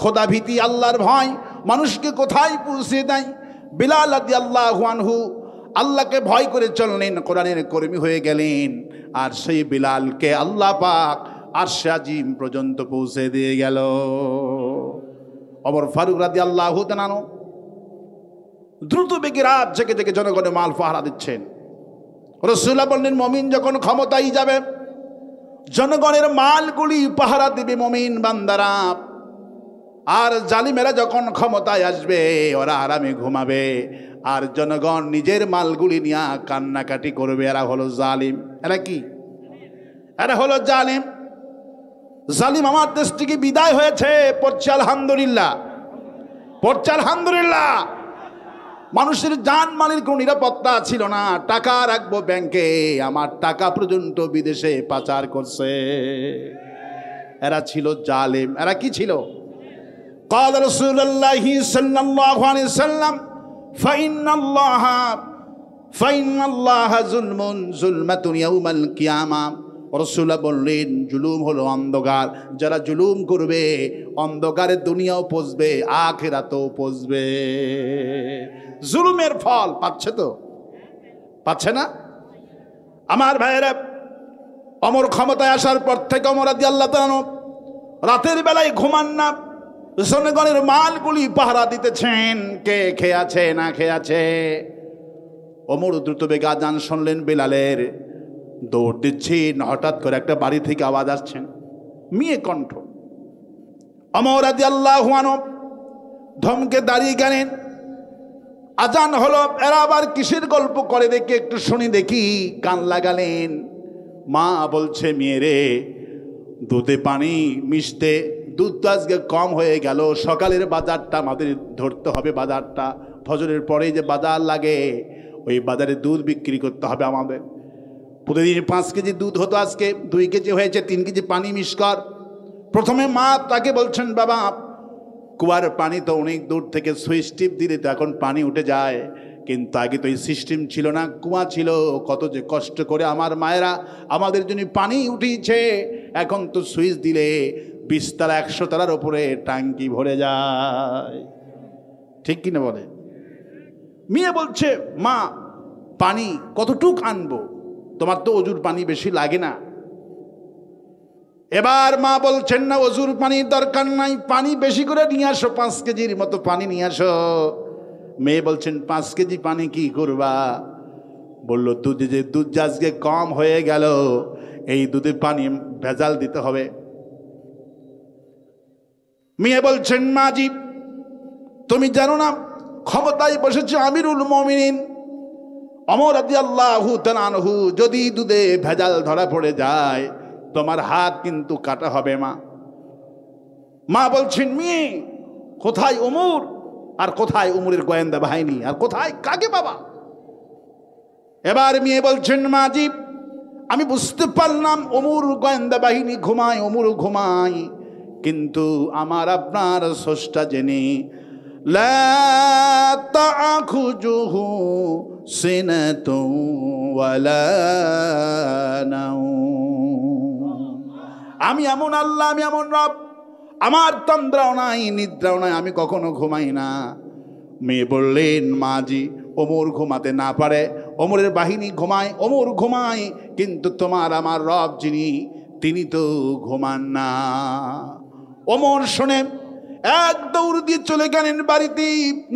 খোদা ভীতি, আল্লাহর ভয় মানুষকে কোথায় পৌঁছে দেয়। বিলাল রাদিয়াল্লাহু আনহু আল্লাহকে ভয় করে চললেন, কোরআনের কর্মী হয়ে গেলেন। আর সেই বিলালকে আল্লাহ পাক আরশে আজিম পর্যন্ত পৌঁছে দিয়ে গেল। ওমর ফারুক রাদিয়াল্লাহু তাআলা দ্রুত বেগে রাত জেগে জেগে জনগণের মাল পাহারা দিচ্ছেন। রাসূলুল্লাহ বললেন, মুমিন যখন ক্ষমতায় যাবে জনগণের মালগুলি পাহারা দিবে মুমিন বান্দারা, আর জালিমেরা যখন ক্ষমতায় আসবে ওরা আরামে ঘুমাবে, আর জনগণ নিজের মালগুলি নিয়ে কান্নাকাটি করবে। এরা হলো জালিম। এরা কি? এরা হলো জালিম। জালিম আমার দেশ থেকে বিদায় হয়েছে, পড়ছে আলহামদুলিল্লাহ, পড়ছে আলহামদুলিল্লাহ। মানুষের জান মালের কোনো নিরাপত্তা ছিল না। টাকা রাখবো ব্যাংকে, আমার টাকা পর্যন্ত বিদেশে পাচার করছে। এরা ছিল জালিম। এরা কি ছিল? قال رسول الله صلى الله عليه وسلم فإن الله ظلمة يوم القيامة। রাসূলুল্লাহ বললেন, জুলুম হলো অন্ধকার। যারা জুলুম করবে অন্ধকারে দুনিয়াও পৌঁছবে, আখিরাতেও পৌঁছবে। জুলুমের ফল পাচ্ছে তো? পাচ্ছে না? আমার ভাইয়েরা, ওমর ক্ষমতায় আসার পর থেকে ওমর রাদিয়াল্লাহু তাআলা রাতের বেলায় ঘুমান না, জনগণের মালগুলি পাহারা দিতেছেন, কে খেয়ে আছে না খেয়ে আছে। ওমর দ্রুত বেগে আযান শুনলেন বেলালের, দৌড় দিচ্ছেন। হঠাৎ করে একটা বাড়ি থেকে আওয়াজ আসছেন, মেয়ে কণ্ঠ। ওমর রাদিয়াল্লাহু আনহু ধমকে দাঁড়িয়ে গেলেন। আজান হলো, এরা আবার কিসের গল্প করে দেখি, একটু শুনি দেখি। কান লাগালেন। মা বলছে, মেয়ে রে, দুধে পানি মিশতে দুধ তো আজকে কম হয়ে গেল, সকালের বাজারটা আমাদের ধরতে হবে। বাজারটা ফজরের পরে যে বাজার লাগে, ওই বাজারে দুধ বিক্রি করতে হবে আমাদের। প্রতিদিন 5 কেজি দুধ হতো, আজকে 2 কেজি হয়েছে, 3 কেজি পানি মিশ কর। প্রথমে মা তাকে বলছেন, বাবা কুয়ার পানি তো অনেক দূর থেকে সুইচ টিপ দিলে তো এখন পানি উঠে যায়, কিন্তু আগে তো এই সিস্টেম ছিল না, কুয়া ছিল। কত যে কষ্ট করে আমার মায়েরা আমাদের জন্য পানি উঠিয়েছে। এখন তো সুইচ দিলে 20 তলা 100 তলার উপরে ট্যাঙ্কি ভরে যায়। ঠিক কিনা বলে? মেয়ে বলছে, মা পানি কতটুক আনবো, তোমার তো অজুর পানি বেশি লাগে না। এবার মা বলছেন, না অজুর পানির দরকার নাই, পানি বেশি করে নিয়ে আসো, 5 কেজির মতো পানি নিয়ে আসো। মেয়ে বলছেন, 5 কেজি পানি কি করবা? বললো, দুধ আজকে কম হয়ে গেল, এই দুধে পানি ভেজাল দিতে হবে। মেয়ে বলছেন, মাজি তুমি জানো না ক্ষমতায় বসেছে আমিরুল মুমিনিন ওমর রাদিয়াল্লাহু তাআলা আনহু, যদি দুধে ভেজাল ধরা পড়ে যায় তোমার হাত কিন্তু কাটা হবে। মা বলছেন, মেয়ে কোথায় ওমর, আর কোথায় ওমরের গোয়েন্দা বাহিনী, আর কোথায় কাকে বাবা? এবার মেয়ে বলছেন, মাজি আমি বুঝতে পারলাম ওমর গোয়েন্দা বাহিনী ঘুমায়, ওমরও ঘুমায়, কিন্তু আমার আপনার স্রষ্টা জেনে লা তাখুজুহু সিনাতুন ওয়ালা নাওম। আমি এমন আল্লাহ, আমি এমন রব, আমার তন্দ্রাও নাই নিদ্রাও নাই, আমি কখনো ঘুমাই না। মেয়ে বললেন, মাজি ওমর ঘুমাতে না পারে, ওমরের বাহিনী ঘুমায়, ওমর ঘুমায়, কিন্তু তোমার আমার রব যিনি তিনি তো ঘুমান না। ওমর শুনে এক দৌড় দিয়ে চলে গেলেন বাড়িতে,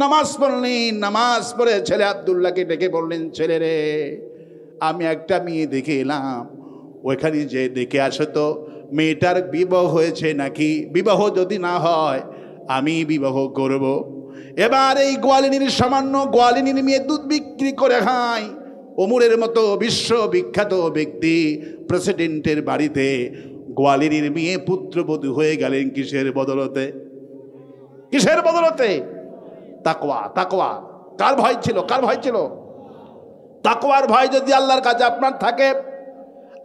নামাজ পড়লেন। নামাজ পড়ে ছেলে আব্দুল্লাহকে ডেকে বললেন, ছেলে রে, আমি একটা মেয়ে দেখে এলাম, ওইখানে যে দেখে আসো তো মেয়েটার বিবাহ হয়েছে নাকি, বিবাহ যদি না হয় আমি বিবাহ করব। এবার এই গোয়ালিনীর সামান্য গোয়ালিনীর মেয়ে দুধ বিক্রি করে খায়। ওমরের মতো বিশ্ববিখ্যাত ব্যক্তি প্রেসিডেন্টের বাড়িতে গোয়ালিনীর মেয়ে পুত্রবধূ হয়ে গেলেন কিসের বদলতে? কিসের বদলতে? তাকওয়া। তাকওয়া কার ভয় ছিল? কার ভয় ছিল? তাকওয়ার ভয় যদি আল্লাহর কাছে আপনার থাকে,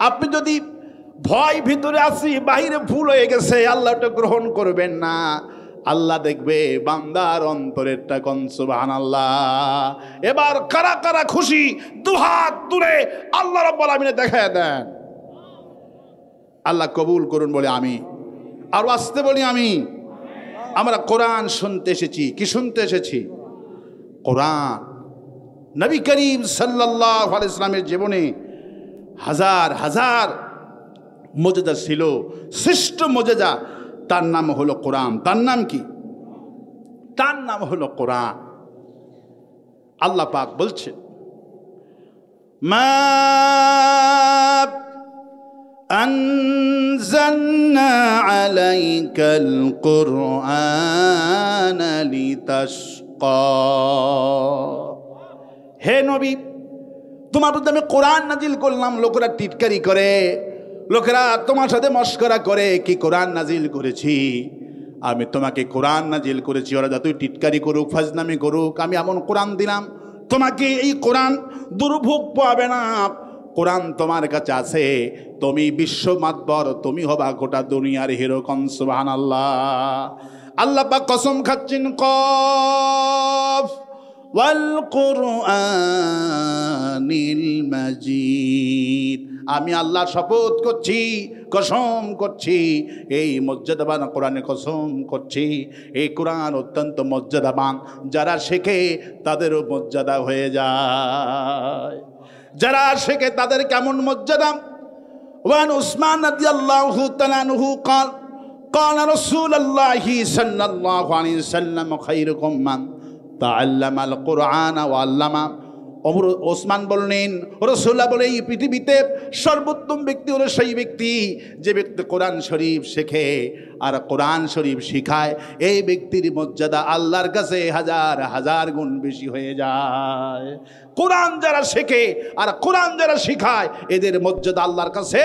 আপনি যদি ভয় ভিতরে আসি বাহিরে ভুল হয়ে গেছে, আল্লাহটা গ্রহণ করবেন না। আল্লাহ দেখবে বান্দার অন্তরেরটা কোন সুবহানাল্লাহ। এবার কারা কারা খুশি দুহাত তুলে আল্লাহ রাব্বুল আলামিন দেখায় দেন। আল্লাহ কবুল করুন বলে আমি, আর আসতে বলি আমি, আমরা কোরআন শুনতে এসেছি। কি শুনতে এসেছি? কোরআন। নবী করিম সাল্লাল্লাহু আলাইহি ওয়াসাল্লামের জীবনে হাজার হাজার মুজিজা ছিল, শ্রেষ্ঠ মুজিজা তার নাম হলো কোরআন। তার নাম কি? তার নাম হলো কোরআন। আল্লাহ পাক বলছেন, মা আনজালনা আলাইকাল কুরআনা লিতাশকা। হে নবী, তোমার প্রতি আমি কোরআন নাজিল করলাম। লোকেরা টিটকারি করে, লোকেরা তোমার সাথে মস্করা করে, কি কোরআন নাজিল করেছি? আমি তোমাকে কোরআন নাজিল করেছি। ওরা যতই টিটকারি করুক, ফাজলামি করুক, আমি এমন কোরআন দিলাম তোমাকে, এই কোরআন দুর্ভোগ পাবে না। কোরআন তোমার কাছে আছে, তুমি বিশ্ব মাতবর, তুমি হবা গোটা দুনিয়ার হিরো। কোন সুবহানাল্লাহ। আল্লাহ পাক কসম খাচ্ছেন, কফ ওয়াল কুরআনিল মাজিদ। আমি আল্লাহ শপথ করছি, কসম করছি, এই মর্যাদাবান কোরআনে কসম করছি, এই কোরআন অত্যন্ত মর্যাদাবান। যারা শেখে তাদেরও মর্যাদা হয়ে যায়। যারা শেখে তাদের কেমন মর্যাদা। ওয়ান উসমান রাদিয়াল্লাহু তাআলা আনহু قال قال رسول الله صلى الله عليه وسلم خيركم من تعلم القرآن وعلمه। ওসমান বললেন, রাসূলুল্লাহ বলে, এই পৃথিবীতে সর্বোত্তম ব্যক্তি হলো সেই ব্যক্তি যে ব্যক্তি কোরআন শরীফ শেখে আর কোরআন শরীফ শিখায়। এই ব্যক্তির মর্যাদা আল্লাহর কাছে হাজার হাজার গুণ বেশি হয়ে যায়। কোরআন যারা শেখে আর কোরআন যারা শিখায়, এদের মর্যাদা আল্লাহর কাছে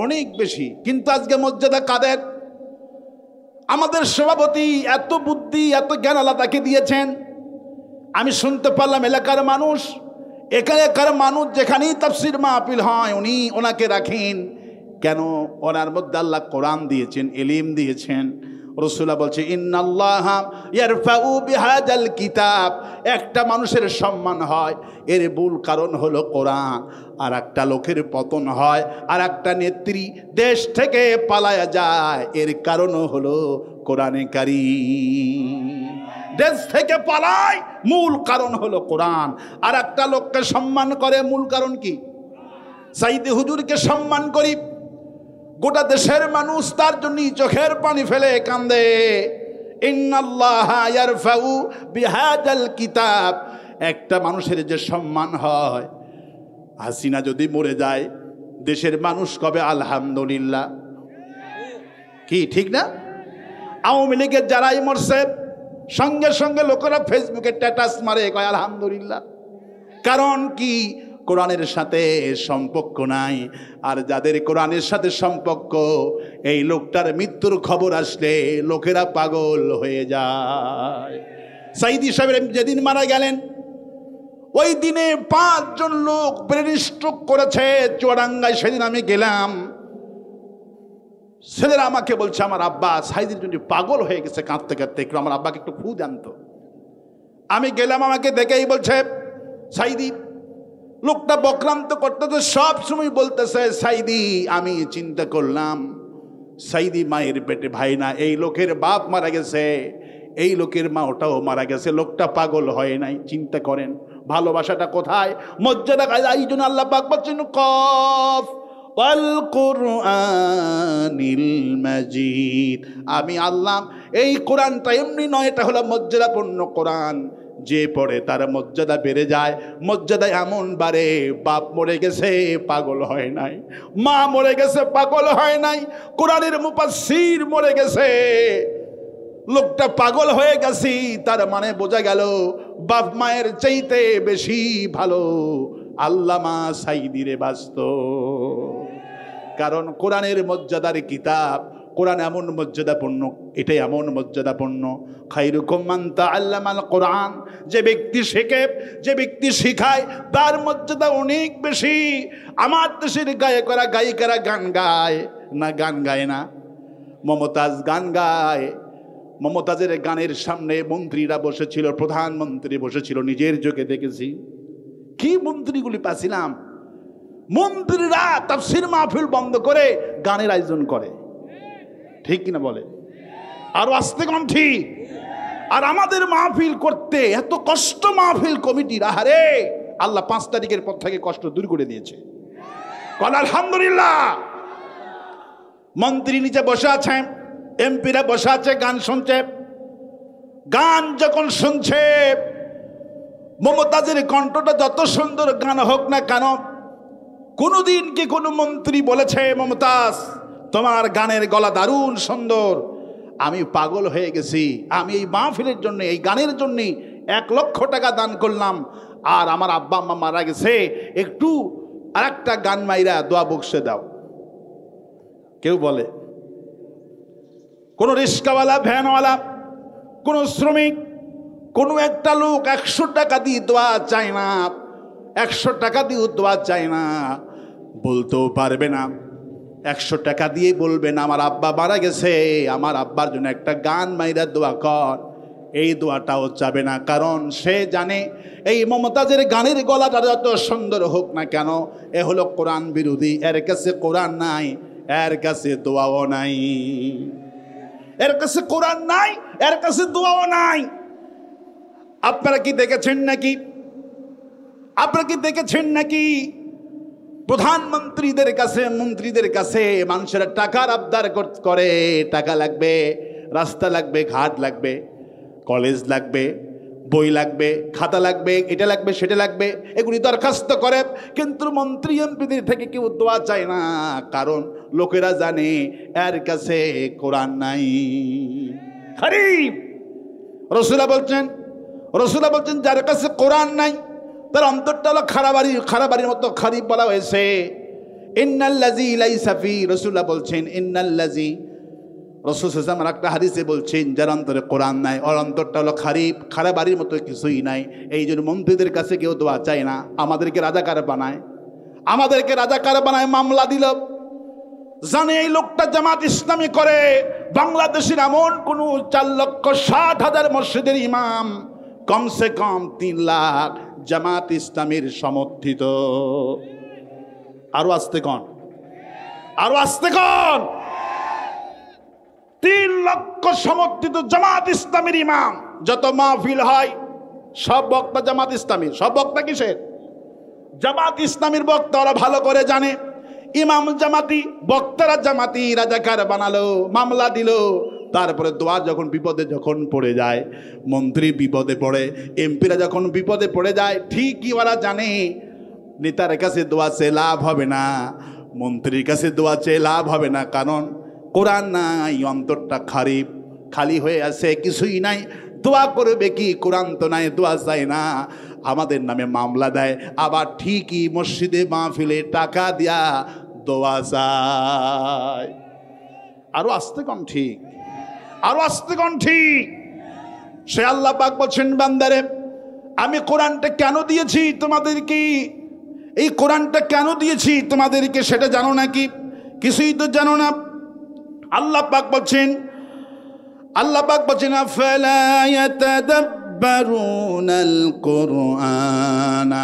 অনেক বেশি। কিন্তু আজকে মর্যাদা কাদের? আমাদের সভাপতি এত বুদ্ধি, এত জ্ঞান আল্লাহ তাকে দিয়েছেন। আমি শুনতে পারলাম এলাকার মানুষ, এখানকার মানুষ যেখানেই তাফসীর মাহফিল হয় উনি ওনাকে রাখেন কেন? ওনার মধ্যে আল্লাহ কোরআন দিয়েছেন, ইলম দিয়েছেন। রাসূলুল্লাহ বলছে, ইন্নাল্লাহা ইয়ারফাউ বিহাযাল কিতাব। একটা মানুষের সম্মান হয়, এর মূল কারণ হলো কোরআন। আর একটা লোকের পতন হয়, আর একটা নেত্রী দেশ থেকে পালায়া যায়, এর কারণও হলো কোরআনে কারীম। দেশ থেকে পালায়, মূল কারণ হলো কোরআন। আর একটা লোককে সম্মান করে, মূল কারণ কি? সাইদি হুজুরকে সম্মান করি, গোটা দেশের মানুষ তার জন্য চোখের পানি ফেলে কান্দে। ইন্নাল্লাহা ইয়ারফাউ বিহাযাল কিতাব। একটা মানুষের যে সম্মান হয়, হাসিনা যদি মরে যায় দেশের মানুষ কবে আলহামদুলিল্লাহ। কি ঠিক না? আওয়ামী লীগের যারাই মরছে সঙ্গে সঙ্গে লোকেরা ফেসবুকে স্ট্যাটাস মারে, কয় আলহামদুলিল্লাহ। কারণ কি? কোরআনের সাথে সম্পর্ক নাই। আর যাদের কোরআনের সাথে সম্পর্ক, এই লোকটার মৃত্যুর খবর আসলে লোকেরা পাগল হয়ে যায়। সাইদি সাহেব যেদিন মারা গেলেন, ওই দিনে 5 জন লোক ব্রেন স্ট্রোক করেছে চুয়াডাঙ্গায়। সেদিন আমি গেলাম, ছেলেরা আমাকে বলছে, আমার আব্বা সাইদির জন্য পাগল হয়ে গেছে, কাঁদতে কাঁদতে, একটু আমার আব্বাকে একটু ফু জানতো। আমি গেলাম, আমাকে দেখেই বলছে, সাইদি। লোকটা বক্রান্ত করতেছে, সব সময় বলতেছে সাইদি। আমি চিন্তা করলাম, সাইদি মায়ের পেটে ভাই না, এই লোকের বাপ মারা গেছে, এই লোকের মা ওটাও মারা গেছে, লোকটা পাগল হয় নাই। চিন্তা করেন ভালোবাসাটা কোথায়, মর্যাদা। এই জন্য আল্লাহ পাক বলছেন, কফ ওয়াল কুরআনিল মাজিদ। আমি আল্লাহ এই কোরআনটা এমনি নয়, এটা হলো মর্যাদাপূর্ণ কোরআন। যে পড়ে তার মর্যাদা বেড়ে যায়। মর্যাদা এমন বাড়ে, বাপ মরে গেছে পাগল হয় নাই, মা মরে গেছে পাগল হয় নাই, কোরআনের মুফাসসির মরে গেছে, লোকটা পাগল হয়ে গেছি, তার মানে বোঝা গেল বাপ মায়ের চাইতে বেশি ভালো আল্লামা সাইদিরে বাঁচত। কারণ কোরআনের মর্যাদার কিতাব, কোরআন এমন মর্যাদাপূর্ণ, এটাই এমন মর্যাদাপূর্ণ। খায়রুকুম মান তাআল্লামাল কোরআন। যে ব্যক্তি শেখে, যে ব্যক্তি শিখায়, তার মর্যাদা অনেক বেশি। আমার দেশের গায়কেরা গায়িকারা গান গায় না? গান গায় না? মমতাজ গান গায়। মমতাজের গানের সামনে মন্ত্রীরা বসেছিল, প্রধানমন্ত্রী বসেছিল, নিজের চোখে দেখেছি। কি মন্ত্রীগুলি পাচ্ছিলাম, মন্ত্রীরা তাফসীর মাহফিল বন্ধ করে গানের আয়োজন করে, ঠিক কিনা বলে? আরো আস্তে কণ্ঠে। আর আমাদের মাহফিল করতে এত কষ্ট, মাহফিল কমিটির, আহারে আল্লাহ 5 তারিখের পর থেকে কষ্ট দূর করে দিয়েছে। বল আলহামদুলিল্লাহ। মন্ত্রী নিচে বসে আছে, এমপিরা বসে আছে, গান শুনছে। গান যখন শুনছে, মমতাজের কণ্ঠটা যত সুন্দর গান হোক না কেন, কোনদিন কি কোনো মন্ত্রী বলেছে মমতাজ তোমার গানের গলা দারুণ সুন্দর, আমি পাগল হয়ে গেছি, আমি এই মাহফিলের জন্য, এই গানের জন্য 1 লক্ষ টাকা দান করলাম, আর আমার আব্বা আম্মা মারা গেছে, একটু আরেকটা গান মাইরা দোয়া বক্সে দাও? কেউ বলে? কোন রিস্কাওয়ালা, ভ্যানওয়ালা, কোন শ্রমিক, কোন একটা লোক 100 টাকা দিয়ে দোয়া চায় না, 100 টাকা দিয়ে দোয়া চায় না, বলতেও পারবে না। 100 টাকা দিয়ে বলবে না আমার আব্বা মারা গেছে, আমার আব্বার জন্য একটা গান মাইরা দোয়া কর, এই দোয়াটাও চাবে না। কারণ সে জানে এই মমতাজের গানের গলাটা যত সুন্দর হোক না কেন, এ হলো কোরআন বিরোধী, এর কাছে কোরআন নাই, এর কাছে দোয়াও নাই, এর কাছে কোরআন নাই, এর কাছে দোয়াও নাই। আপনারা কি দেখেছেন নাকি, আপনারা কি দেখেছেন নাকি প্রধানমন্ত্রীদের কাছে, মন্ত্রীদের কাছে মানুষেরা টাকার আবদার করে, টাকা লাগবে, রাস্তা লাগবে, ঘাট লাগবে, কলেজ লাগবে, বই লাগবে, খাতা লাগবে, এটা লাগবে, সেটা লাগবে, এগুলি দরখাস্ত করে, কিন্তু মন্ত্রী এমপিদের থেকে কেউ দোয়া চায় না। কারণ লোকেরা জানে এর কাছে কোরআন নাই। খারিফ রাসূলুল্লাহ বলছেন যার কাছে কোরআন নাই তার অন্তরটা হলো খারাবাড়ির মতো খারিফ বলা হয়েছে। ইন্নাল্লাযী লাইসা ফি, রাসূলুল্লাহ বলছেন ইন্নাল্লাযী, রাসূল সাল্লাল্লাহু আলাইহি ওয়াসাল্লাম একটা হাদিসে বলছেন যার অন্তরে কোরআন নাই ওর অন্তরটা হলো খারাবাড়ির মতো কিছুই নাই। এই জন্য মন্ত্রীদের কাছে কেউ দোয়া চায় না, আমাদেরকে রাজাকার বানায়, মামলা দিল, জানে এই লোকটা জামাত ইসলামী করে। বাংলাদেশের এমন কোন 4,60,000 মসজিদের ইমাম, কমসে কম 3 লাখ জামাত ইসলামীর সমর্থিত। আরো আসতে কন, 3 লক্ষ সমর্থিত জামাত ইসলামীর ইমাম। যত মাহফিল হয় সব বক্তা জামাত ইসলামীর। সব বক্তা কিসের? জামাত ইসলামীর বক্তা। ওরা ভালো করে জানে ইমাম জামাতি, বক্তারা জামাতি, রাজাকার বানালো, মামলা দিল। তারপরে দোয়া যখন বিপদে যখন পড়ে যায়, মন্ত্রী বিপদে পড়ে, এমপিরা যখন বিপদে পড়ে যায়, ঠিকই ওরা জানে নেতার কাছে দোয়া চেয়ে লাভ হবে না, মন্ত্রীর কাছে দোয়া চেয়ে লাভ হবে না। কারণ কোরআন নাই, অন্তরটা খালি হয়ে আছে, কিছুই নাই। দোয়া করবে কি? কোরআন তো নাই, দোয়া চায় না, আমাদের নামে মামলা দেয়, আবার ঠিকই মসজিদে মাহফিলে টাকা দিয়া দোয়া চায়। আরো আস্তে কম, ঠিক, আরো আস্তে কম, ঠিক। সে আল্লাহ পাক বলছেন বান্দারে আমি কোরআনটা কেন দিয়েছি তোমাদেরকে, এই কোরআনটা কেন দিয়েছি তোমাদেরকে সেটা জানো নাকি? কিছুই তো জানো না। আল্লাহ পাক বলছেন আফালা ইয়াতাদাব্বারুনাল কুরআনা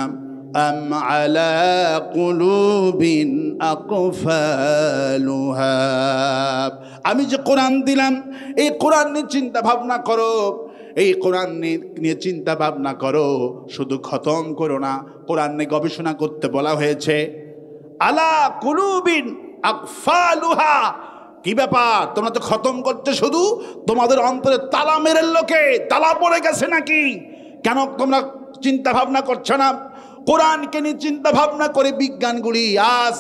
আম আলা কুলুবিন আকফালুহা। আমি যে কোরআন দিলাম, এই কোরআন নিয়ে চিন্তা ভাবনা করো, এই কোরআন নিয়ে চিন্তা ভাবনা করো, শুধু খতম করো না, কোরআন নিয়ে গবেষণা করতে বলা হয়েছে। আলা কুলুবিন আকফালুহা, কি ব্যাপার? তোমরা তো খতম করতে, শুধু তোমাদের অন্তরে তালা মেরে লোকে তালা পড়ে গেছে নাকি? কেন তোমরা চিন্তা ভাবনা করছো না? কোরআনকে নিয়ে চিন্তা ভাবনা করে বিজ্ঞানগুলি আজ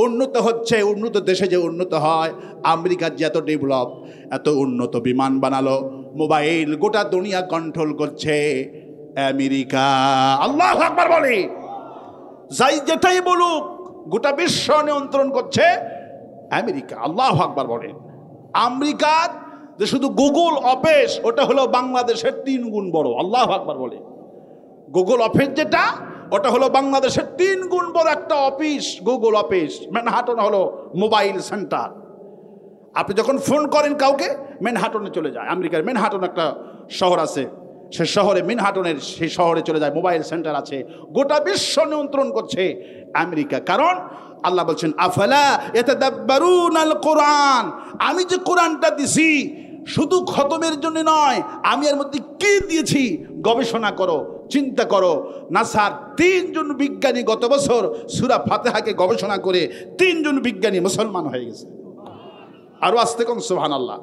উন্নত হচ্ছে। উন্নত দেশে যে উন্নত হয়, আমেরিকার যে এত ডেভেলপ, এত উন্নত বিমান বানালো, মোবাইল, গোটা দুনিয়া কন্ট্রোল করছে আমেরিকা। আল্লাহু আকবার বলে, যাই যেটাই বলুক, গোটা বিশ্ব নিয়ন্ত্রণ করছে আমেরিকা। আল্লাহু আকবার বলে। আমেরিকার যে শুধু গুগল অফিস, ওটা হলো বাংলাদেশের 3 গুণ বড়। আল্লাহু আকবার বলে। গুগল অফিস যেটা, ওটা হলো বাংলাদেশের 3 গুণ বড় একটা অফিস। গুগল অফিস ম্যানহাটন হলো মোবাইল সেন্টার। আপনি যখন ফোন করেন কাউকে, ম্যানহাটনে চলে যায়। আমেরিকার ম্যানহাটন একটা শহর আছে, সে শহরে, ম্যানহাটনের সেই শহরে চলে যায়, মোবাইল সেন্টার আছে। গোটা বিশ্ব নিয়ন্ত্রণ করছে আমেরিকা। কারণ আল্লাহ বলছেন আফালা ইয়াতাদাব্বারুনাল কুরআন, আমি যে কোরআনটা দিছি শুধু খতমের জন্য নয়, আমি এর মধ্যে কি দিয়েছি গবেষণা করো, চিন্তা করো। নাসার 3 জন বিজ্ঞানী গত বছর সূরা ফাতিহাকে গবেষণা করে 3 জন বিজ্ঞানী মুসলমান হয়ে গেছে। আরো আস্তে কোন সুবহানাল্লাহ।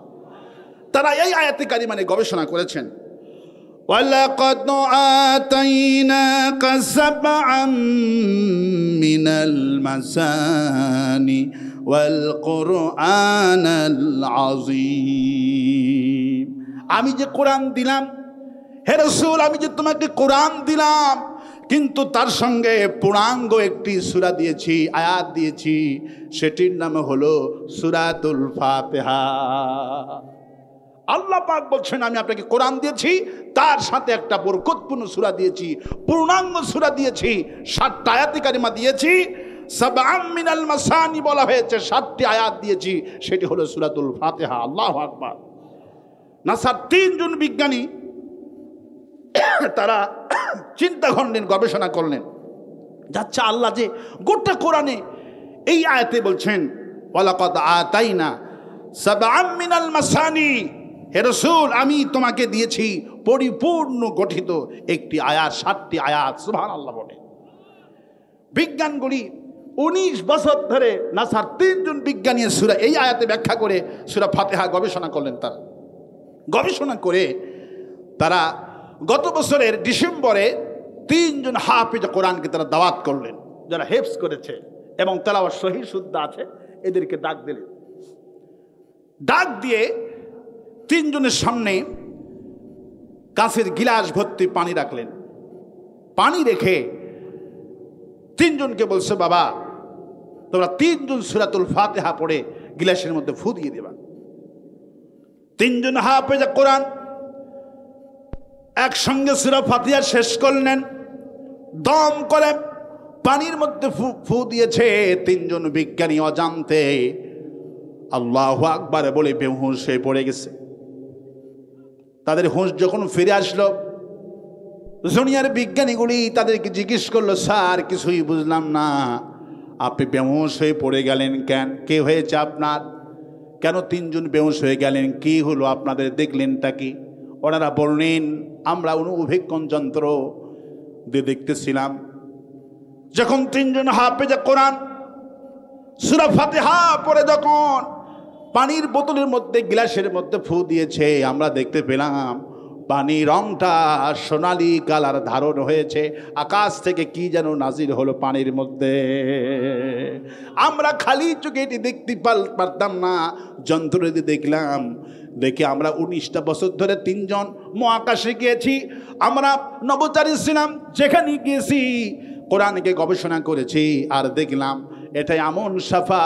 তারা এই আয়াতে কারিমানে গবেষণা করেছেন। وَلَقَدْ آتَيْنَاكَ سَبْعًا مِنَ الْمَثَانِي وَالْقُرْآنَ الْعَظِيمِ। আমি যে কোরআন দিলাম, হে রাসূল, আমি যে তোমাকে কোরআন দিলাম, কিন্তু তার সঙ্গে পূর্ণাঙ্গ একটি সূরা দিয়েছি, আয়াত দিয়েছি, সেটির নাম হলো সূরাতুল ফাতিহা। আল্লাহ পাক বলছেন আমি আপনাকে কোরআন দিয়েছি, তার সাথে একটা বরকতপূর্ণ সূরা দিয়েছি, পূর্ণাঙ্গ সূরা দিয়েছি, 7টা আয়াতে কারিমা দিয়েছি। সাবআম মিনাল মাসানি বলা হয়েছে, 7টি আয়াত দিয়েছি, সেটি হলো সূরাতুল ফাতিহা। আল্লাহু আকবার। নাসার 3 জন বিজ্ঞানী তারা চিন্তা করলেন, গবেষণা করলেন, যাচ্ছে আল্লাহ যে গোটা কোরআনে এই আয়াতে বলছেন ওয়ালাকাদ আতাইনা সাবআম মিনাল মাসানি, হে রাসূল আমি তোমাকে দিয়েছি পরিপূর্ণ গঠিত একটি আয়াত, 7টি আয়াত। সুবহানাল্লাহ বলে বিজ্ঞানগুলি 19 বছর ধরে নাসার 3 জন বিজ্ঞানী সূরা এই আয়াতে ব্যাখ্যা করে সূরা ফাতিহা গবেষণা করলেন। তারা গবেষণা করে তারা গত বছরের ডিসেম্বরে 3 জন হাফেজ কোরআনকে তারা দাওয়াত করলেন, যারা হেফজ করেছে এবং তেলাওয়াত সহিহ শুদ্ধ আছে, এদেরকে ডাক দিলেন। ডাক দিয়ে 3 জনের সামনে কাঁচের গিলাস ভর্তি পানি রাখলেন। পানি রেখে 3 জনকে বলছে, বাবা তোমরা 3 জন সূরাতুল ফাতিহা পড়ে গিলাসের মধ্যে ফু দিয়ে দেবা। 3 জন হাফেজ কোরআন একসঙ্গে সূরা ফাতিহা শেষ করলেন, দম করে পানির মধ্যে ফু দিয়েছে। 3 জন বিজ্ঞানী অজান্তে আল্লাহু আকবার বলে বেহুশ হয়ে পড়ে গেছে। তাদের হুঁশ যখন ফিরে আসলো, জুনিয়র বিজ্ঞানীগুলি তাদেরকে জিজ্ঞেস করলো, স্যার কিছুই বুঝলাম না, আপনি বেহুশ হয়ে পড়ে গেলেন কেন? কে হয়েছে আপনার? কেন 3 জন বেহুশ হয়ে গেলেন? কি হলো আপনাদের? দেখলেনটা কি? ওনারা বললেন, আমরা অনুভিক্ষণ যন্ত্র দিয়ে দেখতেছিলাম, যখন 3 জন হাফেজ কোরআন সূরা ফাতিহা পড়ে যখন পানির বোতলের মধ্যে গ্লাসের মধ্যে ফু দিয়েছে, আমরা দেখতে পেলাম পানির রংটা সোনালী কালার ধারণ হয়েছে। আকাশ থেকে কি যেন নাজিল হলো পানির মধ্যে। আমরা খালি চোখে এটি দেখতে পারতাম না, যন্ত্র দিয়ে দেখলাম। দেখে আমরা 19টা বছর ধরে 3 জন মহাকাশে গিয়েছি, আমরা নভোচারী ছিলাম, যেখানে গিয়েছি কোরআনকে গবেষণা করেছি, আর দেখলাম এটা এমন সাফা,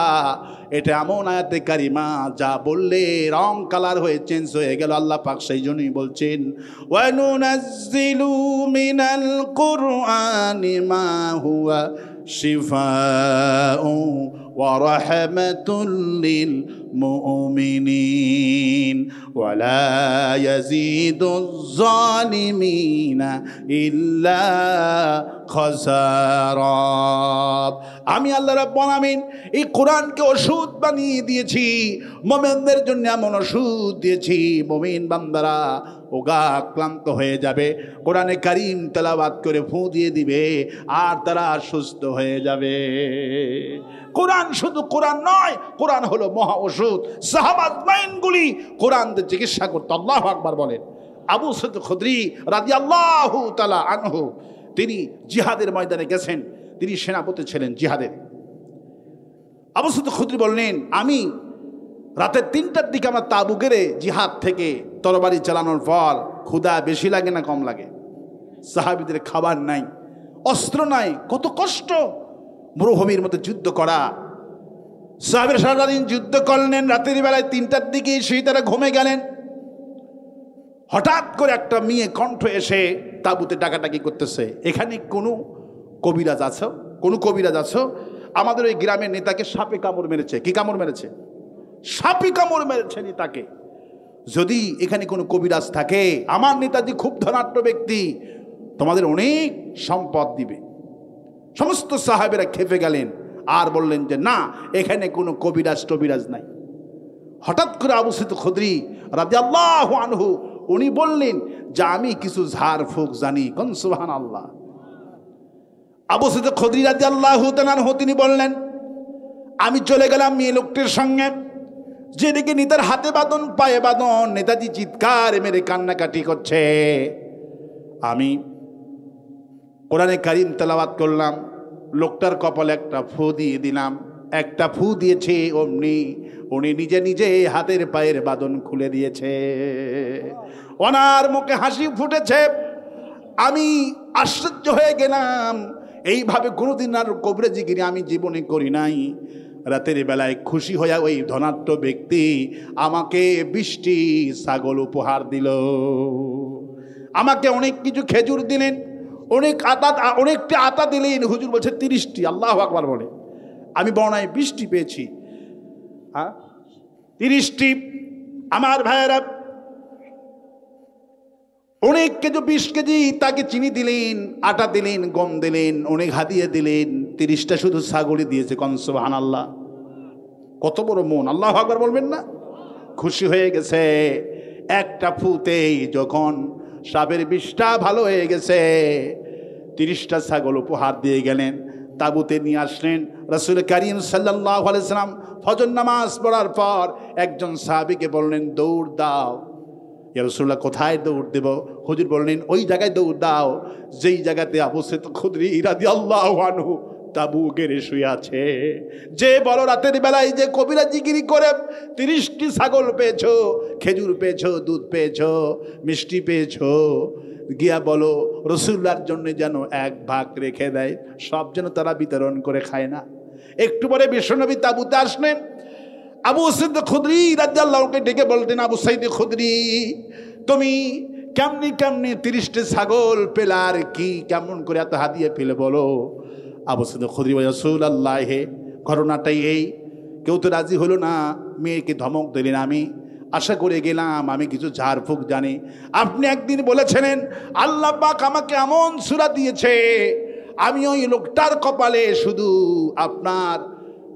এটা এমন আয়াতে কারিমা যা বললে রং কালার হয়ে চেঞ্জ হয়ে গেল। আল্লাহ পাক সেই জন্যই বলছেন, ওয়ানুনাজ্জিলু মিনাল কুরআনি মা হুয়া শিফাউ ওয়া রাহমাতুল লিল মুমিনিন ওয়া লা ইয়াজিদুজ জালিমিনা ইল্লা খাসারা। আমি আল্লাহ রাব্বুল আলামিন এই কোরআনকে ওষুধ বানিয়ে দিয়েছি, মুমিনদের জন্য এমন ওষুধ দিয়েছি, মুমিন বান্দারা ওগা ক্লান্ত হয়ে যাবে, কোরআনে কারীম তেলাওয়াত করে ফু দিয়ে দিবে, আর তারা সুস্থ হয়ে যাবে। কোরআন শুধু কোরআন নয়, কোরআন হলো মহা ওষুধ। সাহাবা আজমাইনগুলি কোরআন দিয়ে চিকিৎসা করতো। আল্লাহু আকবার বলেন। আবু সাঈদ খুদরি রাদিয়াল্লাহু তাআলা আনহু, তিনি জিহাদের ময়দানে গেছেন, তিনি সেনাপতি ছিলেন জিহাদের। আবু সাঈদ খুদরি বললেন, আমি রাতের 3টার দিকে আমরা তাবু গেড়ে জিহাদ থেকে তরবারি চালানোর পর ক্ষুধা বেশি লাগে না কম লাগে? সাহাবীদের খাবার নাই, অস্ত্র নাই, কত কষ্ট মরুভূমির মধ্যে যুদ্ধ করা। সাহাবীরা সারা দিন যুদ্ধ করলেন, রাতের বেলায় 3টার দিকে সেই তারা ঘুমে গেলেন। হঠাৎ করে একটা মেয়ে কণ্ঠ এসে তাবুতে ডাকাডাকি করতেছে, এখানে কোনো কবিরাজ আছো? কোনো কবিরাজ আছো? আমাদের ওই গ্রামের নেতাকে সাপে কামড় মেরেছে। কি কামড় মেরেছে? সাপে কামড় মেরেছে নেতাকে। যদি এখানে কোনো কবিরাজ থাকে, আমার নেতাজি খুব ধনাঢ্য ব্যক্তি, তোমাদের অনেক সম্পদ দিবে। সমস্ত সাহাবেরা খেপে গেলেন আর বললেন যে না, এখানে কোনো কবিরাজ টবিরাজ নাই। হঠাৎ করে আবু সাঈদ খুদরি রাদিয়াল্লাহু আনহু উনি বললেন যে আমি কিছু ঝাড়ফুঁক জানি। কোন সুবহানাল্লাহ। আবু সাঈদ খুদরি রাদিয়াল্লাহু তাআলা আনহু তিনি বললেন আমি চলে গেলাম মেয়ে লোকটির সঙ্গে, যেদিকে নেতার হাতে বাঁধন পায়ে বাঁধন, নেতাজি চিৎকার মেরে কান্নাকাটি করছে। আমি কোরআনে কারীম তেলাওয়াত করলাম, লোকটার কপালে একটা ফু দিয়ে দিলাম। একটা ফু দিয়েছে অমনি উনি নিজে নিজে হাতের পায়ের বাঁধন খুলে দিয়েছে, ওনার মুখে হাসি ফুটেছে। আমি আশ্চর্য হয়ে গেলাম, এইভাবে কোনোদিন আর কবরে জিকির আমি জীবনে করি নাই। রাতের বেলায় খুশি হয়ে ওই ধনাঢ্য ব্যক্তি আমাকে 20টি ছাগল উপহার দিল, আমাকে অনেক কিছু খেজুর দিলেন, অনেকটা আটা দিলেন। হুজুর বলছে 30টি, আল্লাহু আকবার বলে। আমি বর্ণায় 20টি পেয়েছি, 30টি। আমার ভাইয়েরা অনেক কেজি 20 কেজি তাকে চিনি দিলেন, আটা দিলেন, গম দিলেন, অনেক হাদিয়া দিলেন। 30টা শুধু ছাগলই দিয়েছে। কোন সুবহানাল্লাহ। কত বড় মন, আল্লাহু আকবার বলবেন না? খুশি হয়ে গেছে। একটা ফুতেই যখন সাবের বিষটা ভালো হয়ে গেছে, 30টা ছাগল উপহার দিয়ে গেলেন। তাবুতে নিয়ে আসলেন। রাসূল কারীম সাল্লাল্লাহু আলাইহি সাল্লাম ফজর নামাজ পড়ার পর একজন সাহাবীকে বললেন দৌড় দাও। ইয়া রাসূলুল্লাহ কোথায় দৌড় দেব? হুজুর বললেন ওই জায়গায় দৌড় দাও যেই জায়গাতে আবু সাঈদ খুদরি রাদিয়াল্লাহু আনহু তাবু গেড়ে শুয়ে আছে। যে বড় রাতের বেলায় যে কবিরা জিকিরি করে 30টি ছাগল পেয়েছো, খেজুর পেয়েছো, দুধ পেয়েছো, মিষ্টি পেয়েছো, গিয়া বলো রাসূলুল্লাহর জন্য যেন 1 ভাগ রেখে দেয়, সব যেন তারা বিতরণ করে খায় না। একটু পরে বিশ্বনবী তাবুতে আসলেন। আবু সাঈদ খুদরি রাদিয়াল্লাহু আনহু ডেকে বলতেন, আবু সাঈদ খুদরি তুমি কেমনি 30টি ছাগল পেলে, আর কি কেমন করে এত হাদিয়া পেলে বলো? আবু সাঈদ খুদরি বলে রাসূলুল্লাহ হে ঘটনাটাই এই, কেউ তো রাজি হলো না, মেয়েকে ধমক দিলেন। আমি আশা করে গেলাম আমি কিছু ঝাড়ফুঁক জানি। আপনি একদিন বলেছিলেন আল্লাহ পাক আমাকে এমন সূরা দিয়েছে, আমি ওই লোকটার কপালে শুধু আপনার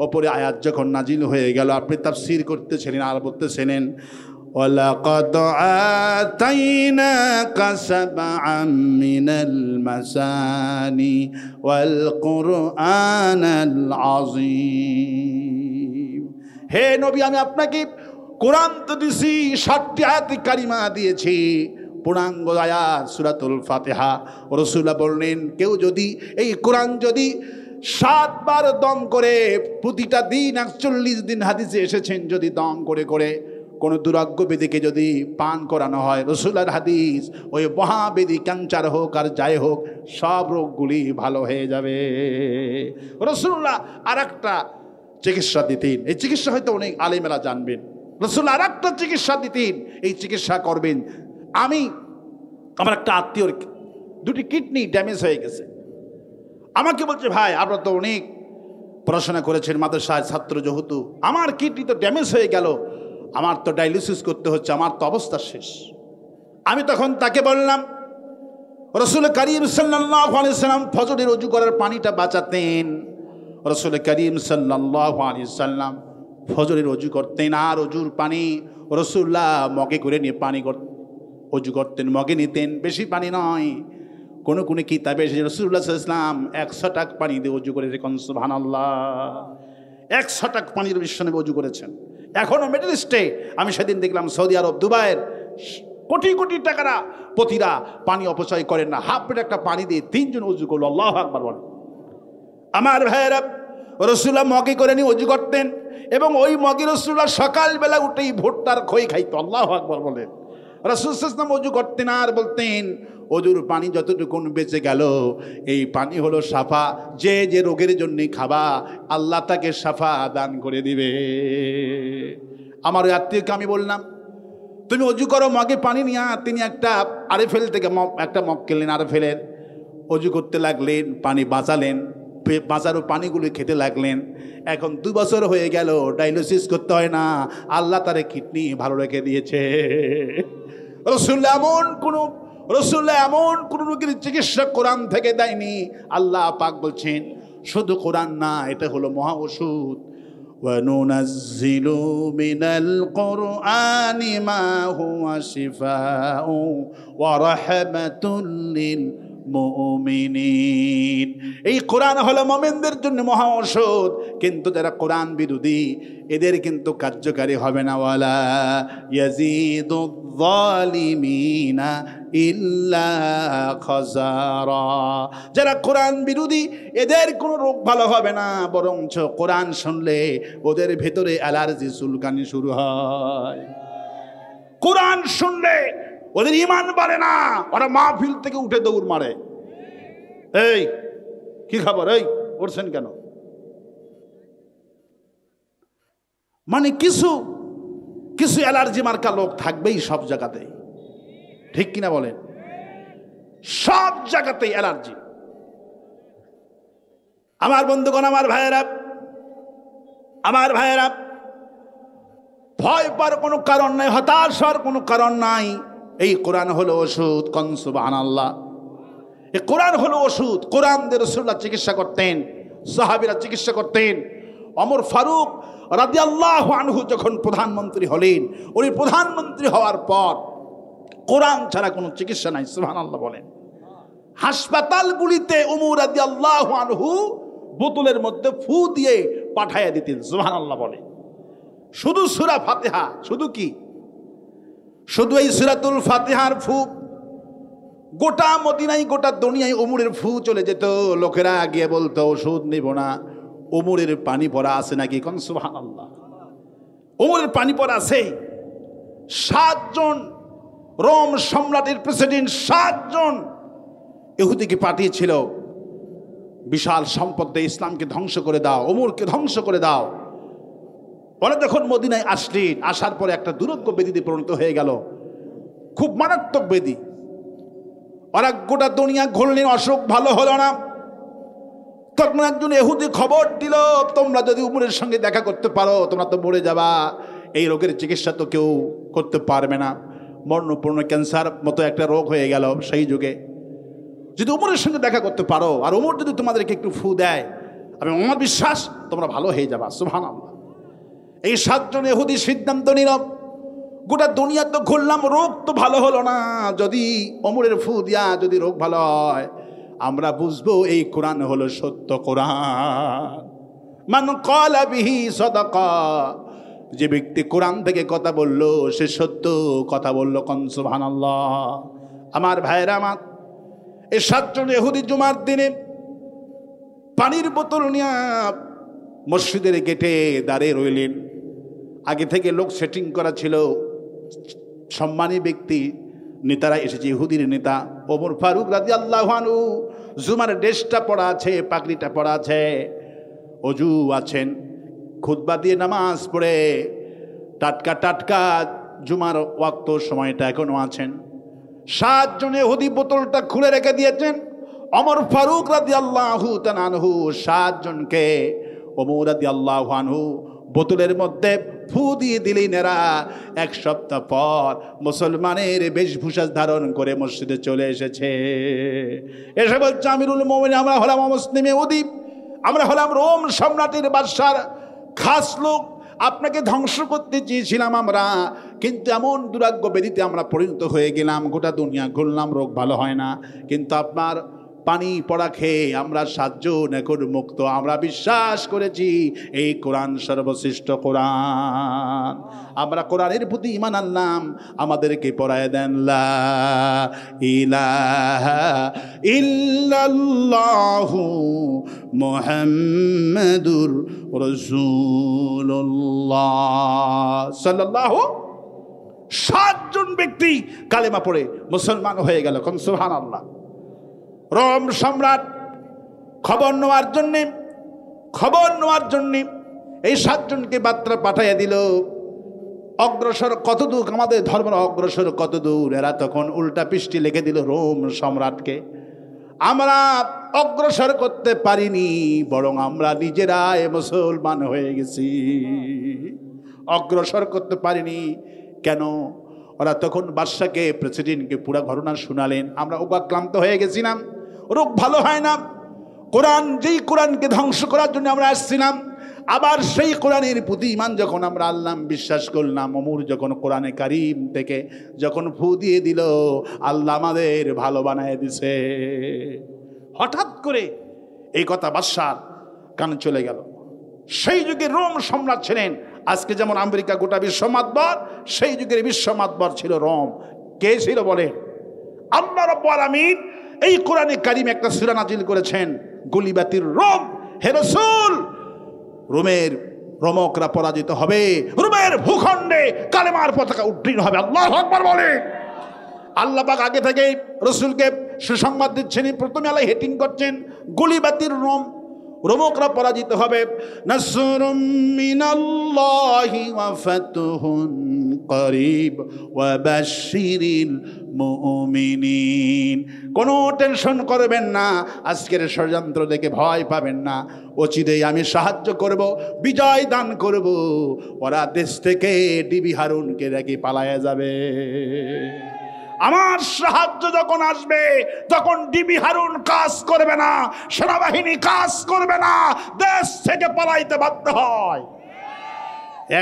ওপরে আয়াত যখন নাজিল হয়ে গেল আপনি তাফসীর করতেছিলেন আর বলতেছিলেন ওয়ালাকাদ আতাইনাকা সাবআম মিনাল মাসানি ওয়াল কুরআনাল আযীম। হে নবী আমি আপনাকে কোরআন তো দিছি, 7টি আয়াত কারিমা দিয়েছি, পূর্ণাঙ্গ আয়াত সূরাতুল ফাতিহা। রাসূলুল্লাহ বললেন কেউ যদি এই কোরআন যদি 7 বার দম করে, প্রতিটা দিন 41 দিন হাদিসে এসেছেন, যদি দম করে করে কোনো দুরাগ্য বেদিকে যদি পান করানো হয়, রাসূলুল্লাহর হাদিস, ওই মহাবেদি ক্যান্সার হোক আর যাই হোক সব রোগগুলি ভালো হয়ে যাবে। রাসূলুল্লাহ আরেকটা চিকিৎসা দিতেন, এই চিকিৎসা হয়তো অনেক আলেমেরা জানবেন। রাসূলুল্লাহ আরেকটা চিকিৎসা দিতেন, এই চিকিৎসা করবেন। আমার একটা আত্মীয়র 2টি কিডনি ড্যামেজ হয়ে গেছে, আমাকে বলছে ভাই আপনারা তো অনেক পড়াশোনা করেছেন, মাদ্রাসায় ছাত্র যেহেতু, আমার কিডনি তো ড্যামেজ হয়ে গেল, আমার তো ডায়ালিসিস করতে হচ্ছে, আমার তো অবস্থা শেষ। আমি তখন তাকে বললাম রাসূল কারীম সাল্লাল্লাহু আলাইহি সাল্লাম ফজরের ওযু করার পানিটা বাঁচাতেন। রাসূল কারীম সাল্লাল্লাহু আলাইহি সাল্লাম ফজরের ওযু করতেন, আর ওযুর পানি রাসূলুল্লাহ মগে করে নিয়ে ওযু করতেন, মগে নিতেন, বেশি পানি নয়। কোনো কিতাবে এসেছে রাসূলুল্লাহ সাল্লাল্লাহু আলাইহি ওয়াসাল্লাম 100 টাক পানি দিয়ে ওযু করেছে। কোন সুবহানাল্লাহ। 100 টাক পানির বিশ্বনবী ওযু করেছেন। এখনো মিডল ইস্টে আমি সেদিন দেখলাম সৌদি আরব, দুবাইয়ের কোটি কোটি টাকারা পতিরা পানি অপচয় করেন না, হাফ প্লেট একটা পানি দিয়ে 3 জন ওযু করলো। আল্লাহু আকবার বলেন। আমার ভাইয়েরা রাসূলুল্লাহ মগে করে নিয়ে ওযু করতেন, এবং ওই মগে রাসূলুল্লাহ সকালবেলা উঠেই ভুট্টার খই খাইতো। আল্লাহু আকবার বলেন। রাসূল সাল্লাল্লাহু আলাইহি ওয়াসাল্লাম ওযু করতেন আর বলতেন ওযুর পানি যতটুকু বেঁচে গেল এই পানি হলো সাফা, যে যে রোগের জন্য খাবা আল্লাহ তাকে সাফা দান করে দিবে। আমার ওই আত্মীয়কে আমি বললাম তুমি ওযু করো মগে পানি নিয়ে। তিনি একটা আরএফএল থেকে একটা মগ কিনলেন, আরএফএলের, ওযু করতে লাগলেন, পানি বাঁচালেন, বাজারও পানিগুলো খেতে লাগলেন। এখন 2 বছর হয়ে গেল, ডায়ালিসিস করতে হয় না, আল্লাহ তারে কিডনি ভালো রেখে দিয়েছে। রাসূলুল্লাহ এমন কোন রোগের চিকিৎসা কোরআন থেকে দেয়নি। আল্লাহ পাক বলছেন শুধু কোরআন না, এটা হলো মহা ওষুধ। وَنُنَزِّلُ مِنَ الْقُرْآنِ مَا هُوَ شِفَاءٌ وَرَحْمَةٌ لِلْمُؤْمِنِينَ। এই কোরআন হলো মুমিনদের জন্য মহা ঔষধ, কিন্তু যারা কোরআন বিরোধী এদের কিন্তু কার্যকারী হবে না। ওয়ালা ইয়াজিদুয যালিমিনা ইল্লা খাসারা। যারা কোরআন বিরোধী এদের কোনো রোগ ভালো হবে না, বরঞ্চ কোরআন শুনলে ওদের ভেতরে অ্যালার্জি চুলকানি শুরু হয়। কোরআন শুনলে ওদের ঈমান বাড়ে না, ওরা মাহফিল থেকে উঠে দৌড় মারে। এই কি খবর, এই উঠছেন কেন? মানে কিছু কিছু অ্যালার্জি মার্কা লোক থাকবেই সব জায়গাতেই, ঠিক কিনা বলেন? সব জায়গাতেই অ্যালার্জি। আমার বন্ধুগণ, আমার ভাইয়েরা, ভয় পাওয়ার কোনো কারণ নাই, হতাশ হওয়ার কোনো কারণ নাই। এই কোরআন হলো ওষুধ। কোন সুবহানাল্লাহ। এই কোরআন হলো ওষুধ। কোরআন দিয়ে রাসূলুল্লাহ চিকিৎসা করতেন, সাহাবীরা চিকিৎসা করতেন। ওমর ফারুক রাদিয়াল্লাহু আনহু যখন প্রধানমন্ত্রী হলেন, উনি প্রধানমন্ত্রী হওয়ার পর কোরআন ছাড়া কোনো চিকিৎসা নাই। সুবহানাল্লাহ বলেন। হাসপাতালগুলিতে ওমর রাদিয়াল্লাহু আনহু বোতলের মধ্যে ফু দিয়ে পাঠাইয়া দিতেন। সুবহানাল্লাহ বলেন। শুধু সূরা ফাতিহা, শুধু কি? শুধু এই সূরাতুল ফাতিহার ফু গোটা মদিনায়, গোটা দুনিয়ায় ওমরের ফু চলে যেত। লোকেরা গিয়ে বলতো ওষুধ নিব না, ওমরের পানি পড়া আছে নাকি? কোন সুবহানাল্লাহ। ওমরের পানি পড়া আছে। 7 জন রোম সম্রাটের প্রেসিডেন্ট 7 জন ইহুদিকে পাঠিয়েছিল, বিশাল সম্পদ দিয়ে ইসলামকে ধ্বংস করে দাও, ওমরকে ধ্বংস করে দাও। ওরা যখন মদিনায় আসলেন, আসার পরে একটা দুরূহ ব্যাধিতে পরিণত হয়ে গেল, খুব মারাত্মক ব্যাধি। ওরা গোটা দুনিয়া ঘুরলেন, অসুখ ভালো হলো না। তখন একজন ইহুদি খবর দিল, তোমরা যদি উমরের সঙ্গে দেখা করতে পারো তোমরা তো মরে যাবা, এই রোগের চিকিৎসা তো কেউ করতে পারবে না, মরণপূর্ণ ক্যান্সার মতো একটা রোগ হয়ে গেল সেই যুগে। যদি উমরের সঙ্গে দেখা করতে পারো আর উমর যদি তোমাদেরকে একটু ফু দেয়, আমি আমার বিশ্বাস তোমরা ভালো হয়ে যাবা। সুবহানাল্লাহ। এই 7 জন ইহুদি সিদ্ধান্ত নিল, গোটা দুনিয়া তো ঘুরলাম, রোগ তো ভালো হলো না, যদি ওমরের ফু দিয়া যদি রোগ ভালো হয় আমরা বুঝবো এই কোরআন হলো সত্য কোরআন। মান ক্বালা বিহি সাদাকা। যে ব্যক্তি কোরআন থেকে কথা বলল সে সত্য কথা বলল। কোন সুবহানাল্লাহ। আমার ভাইরা, আমার এই 7 জন ইহুদি জুমার দিনে পানির বোতল নিয়ে মসজিদের গেটে দাঁড়িয়ে রইলেন। আগে থেকে লোক সেটিং করা ছিল, সম্মানী ব্যক্তি নেতারা এসেছে। ইহুদির নেতা ওমর ফারুক রাদিয়াল্লাহু আনহু, জুমার ড্রেসটা পরা আছে, পাগড়িটা পরা আছে, অজু আছেন, খুতবা দিয়ে নামাজ পড়ে টাটকা টাটকা জুমার ওয়াক্ত সময়টা এখনো আছেন। 7 জন ইহুদি বোতলটা খুলে রেখে দিয়েছেন। ওমর ফারুক রাদিয়াল্লাহু তাআলা আনহু 7 জনকে ওমর রাদিয়াল্লাহু আনহু বোতলের মধ্যে ফু দিয়ে দিলেন। এরা 1 সপ্তাহ পর মুসলমানের বেশভূষা ধারণ করে মসজিদে চলে এসেছে। এসে বলছে, আমিরুল মুমিনিন, আমরা হলাম মুসলিম ইহুদি, আমরা হলাম রোম সম্রাটের বাদশার খাস লোক, আপনাকে ধ্বংস করতে চেয়েছিলাম আমরা, কিন্তু এমন দুরাগ্য ব্যাধিতে আমরা পরিণত হয়ে গেলাম, গোটা দুনিয়া ঘুরলাম, রোগ ভালো হয় না, কিন্তু আপনার পানি পড়া খেয়ে আমরা 7 জন এখন মুক্ত। আমরা বিশ্বাস করেছি এই কোরআন সর্বশ্রেষ্ঠ কোরআন, আমরা কোরআনের প্রতি ঈমান আনলাম, আমাদেরকে পড়ায় দেন লা ইলাহা ইল্লাল্লাহু মুহাম্মাদুর রাসূলুল্লাহ সাল্লাল্লাহু। 7 জন ব্যক্তি কালেমা পড়ে মুসলমান হয়ে গেল। কোন সুবহানাল্লাহ। রোম সম্রাট খবর নেওয়ার জন্যে এই 7 জনকে বার্তা পাঠাইয়া দিল। অগ্রসর কত দূর, আমাদের ধর্মের অগ্রসর কত দূর। এরা তখন উল্টা পৃষ্টি লিখে দিল রোম সম্রাটকে, আমরা অগ্রসর করতে পারিনি, বরং আমরা নিজেরাই মুসলমান হয়ে গেছি, অগ্রসর করতে পারিনি। কেন? ওরা তখন বাদশাকে, প্রেসিডেন্টকে পুরা ঘটনা শুনালেন। আমরা উপাক্রান্ত হয়ে গেছিলাম, রোগ ভালো হয় না, কোরআন, যেই কোরআনকে ধ্বংস করার জন্য আমরা আসছিলাম, আবার সেই কোরআনের প্রতি ঈমান যখন আমরা আল্লাহ বিশ্বাস করলাম, ওমর যখন কোরআনে কারীম থেকে যখন ফু দিয়ে দিল, আল্লাহ আমাদের ভালো বানায় দিছে। হঠাৎ করে এই কথা বাদশার কানে চলে গেল। সেই যুগে রোম সম্রাট ছিলেন, আজকে যেমন আমেরিকা গোটা বিশ্ব মাতবর, সেই যুগের বিশ্ব মাতবর ছিল রোম। কে ছিল বলে? আল্লাহ রাব্বুল আলামিন এই কোরআনে কারীম একটা সূরা নাজিল করেছেন, গুলিবাতির রোম। হে রাসূল, রোমকরা পরাজিত হবে, রোমের ভূখণ্ডে কালেমার পতাকা উড্ডীন হবে। আল্লাহু আকবার বলে। আল্লাহ পাক আগে থেকে রাসূলকে সুসংবাদ দিচ্ছেন, প্রথমে আল্লাহ হেটিং করছেন গুলিবাতির রোম, রোমকরা পরাজিত হবে। নাসরুম মিনাল্লাহি ওয়া ফাতহুন করিব ওয়া বাশশিরিল মুমিনিন। কোনো টেনশন করবেন না, আজকের ষড়যন্ত্র দেখে ভয় পাবেন না। অচিরেই আমি সাহায্য করব, বিজয় দান করব। ওরা দেশ থেকে ডিবি হারুনকে রেখে পালায়া যাবে। আমার সাহায্য যখন আসবে, তখন ডিবি হারুন কাজ করবে না, সেনাবাহিনী কাজ করবে না, দেশ থেকে পালাইতে বাধ্য হয়।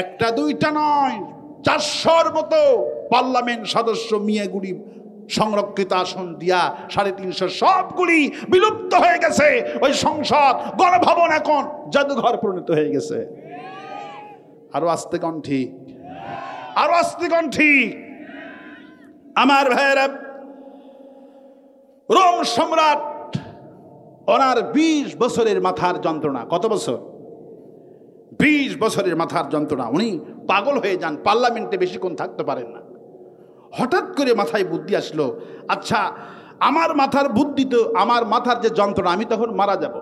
একটা দুইটা নয়, 400-র মতো পার্লামেন্ট সদস্য মিয়াগুড়ি সংরক্ষিত আসন দিয়া 350 সবগুলি বিলুপ্ত হয়ে গেছে। ওই সংসদ গণভবন এখন জাদুঘর পরিণত হয়ে গেছে। আরো আস্তে কন ঠিক, আরো আস্তে কন ঠিক। আমার ভাইয়েরা, রোম সম্রাট ওনার 20 বছরের মাথার যন্ত্রণা। কত বছর? 20 বছরের মাথার যন্ত্রণা। উনি পাগল হয়ে যান, পার্লামেন্টে বেশিক্ষণ থাকতে পারেন না। হঠাৎ করে মাথায় বুদ্ধি আসলো, আচ্ছা আমার মাথার বুদ্ধি তো, আমার মাথার যে যন্ত্রণা, আমি তখন মারা যাব।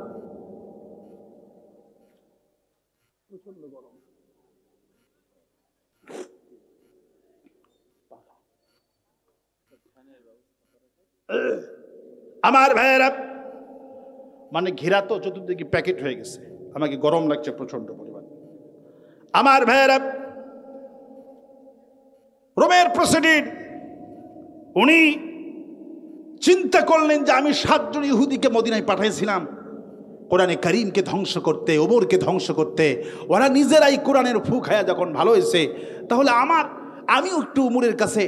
আমার ভাইয়েরা, মানে ঘেরা তো চতুর্দিকে প্যাকেট হয়ে গেছে, আমাকে গরম লাগছে প্রচন্ড পরিমাণ। আমার ভাইয়েরা, রোমের প্রেসিডেন্ট উনি চিন্তা করলেন যে আমি 7 জন ইহুদিকে মদিনায় পাঠিয়েছিলাম কোরআনে কারীমকে ধ্বংস করতে, ওমরকে ধ্বংস করতে। ওরা নিজেরাই কোরআনের ফু খায়া যখন ভালো হয়েছে, তাহলে আমি একটু ওমরের কাছে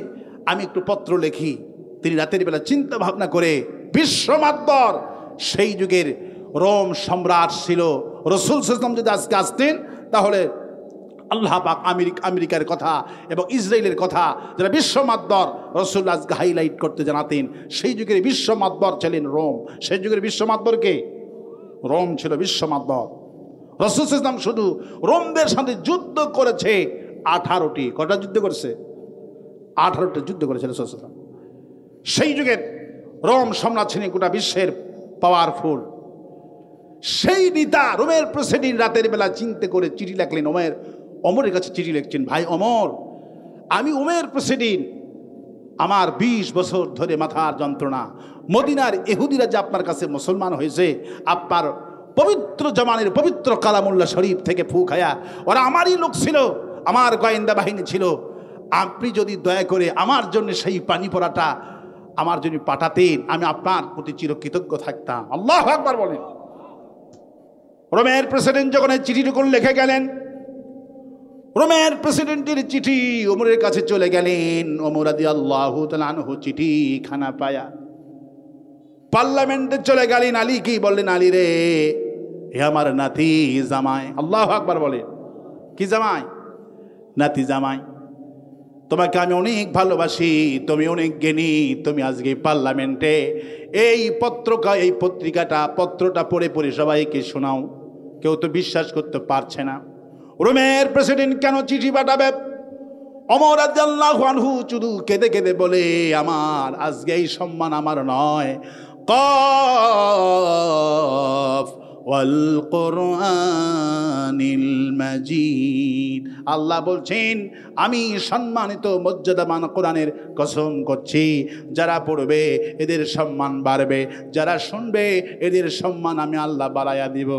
আমি একটু পত্র লিখি। তিনি রাতের বেলা চিন্তা ভাবনা করে বিশ্ব মাতবর, সেই যুগের রোম সম্রাট ছিল রাসূল সাল্লাল্লাহু আলাইহি ওয়াসাল্লাম, যদি আজকে আসতেন তাহলে আল্লাহ পাক আমেরিকার কথা এবং ইসরায়েলের কথা, যারা বিশ্ব মাতবর, রাসূল আজকে হাইলাইট করতে জানাতেন। সেই যুগের বিশ্ব মাতবর ছিলেন রোম। সেই যুগের বিশ্ব মাতবর কে? রোম ছিল বিশ্ব মাতবর। রাসূল সাল্লাল্লাহু আলাইহি ওয়াসাল্লাম শুধু রোমদের সাথে যুদ্ধ করেছে 18টি। কটা যুদ্ধ করেছে? 18টি যুদ্ধ করেছে রাসূল সাল্লাল্লাহু আলাইহি ওয়াসাল্লাম। সেই যুগের রোম সম্রাট ছিলেন গোটা বিশ্বের পাওয়ারফুল। সেই নেতা রোমের প্রেসিডেন্ট রাতের বেলা চিন্তা করে চিঠি লিখলেন, ওমরের কাছে চিঠি লিখছেন, ভাই ওমর, আমি ওমের প্রেসিডেন্ট, আমার 20 বছর ধরে মাথার যন্ত্রণা। মদিনার ইহুদিরা যে আপনার কাছে মুসলমান হয়েছে, আপনার পবিত্র জামানের পবিত্র কালামুল্লাহ শরীফ থেকে ফু খায়া, ওরা আমারই লোক ছিল, আমার গোয়েন্দা বাহিনী ছিল। আপনি যদি দয়া করে আমার জন্য সেই পানি পড়াটা আমার জন্য পাঠাতেন, আমি আপনার প্রতি চিরকৃতজ্ঞ থাকতাম। আল্লাহু আকবার বলেন। রোমের প্রেসিডেন্ট যখন এই চিঠিটুকু লিখে গেলেন, রোমের প্রেসিডেন্টের চিঠি ওমরের কাছে চলে গেলেন। ওমর রাদিয়াল্লাহু তাআলা আনহু চিঠি খানা পায়া পার্লামেন্টে চলে গেলেন। আলী কি বললেন, আলী রে, হে আমার নাতি জামাই। আল্লাহু আকবার বলে। কি জামাই? নাতি জামাই, তোমাকে আমি অনেক ভালোবাসি, তুমি অনেক জ্ঞানী, তুমি আজকে পার্লামেন্টে এই পত্রটা পড়ে পড়ে সবাইকে শোনাও। কেউ তো বিশ্বাস করতে পারছে না রোমের প্রেসিডেন্ট কেন চিঠি পাঠাবে। ওমর রাদিয়াল্লাহু আনহু শুধু কেঁদে কেঁদে বলে, আমার আজকে এই সম্মান আমার নয়। কফ ওয়াল কুরআনিল মাজিদ। আল্লাহ বলছেন, আমি সম্মানিত মর্যাদাবান কোরআনের কসম করছি, যারা পড়বে এদের সম্মান বাড়বে, যারা শুনবে এদের সম্মান আমি আল্লাহ বাড়াইয়া দিব।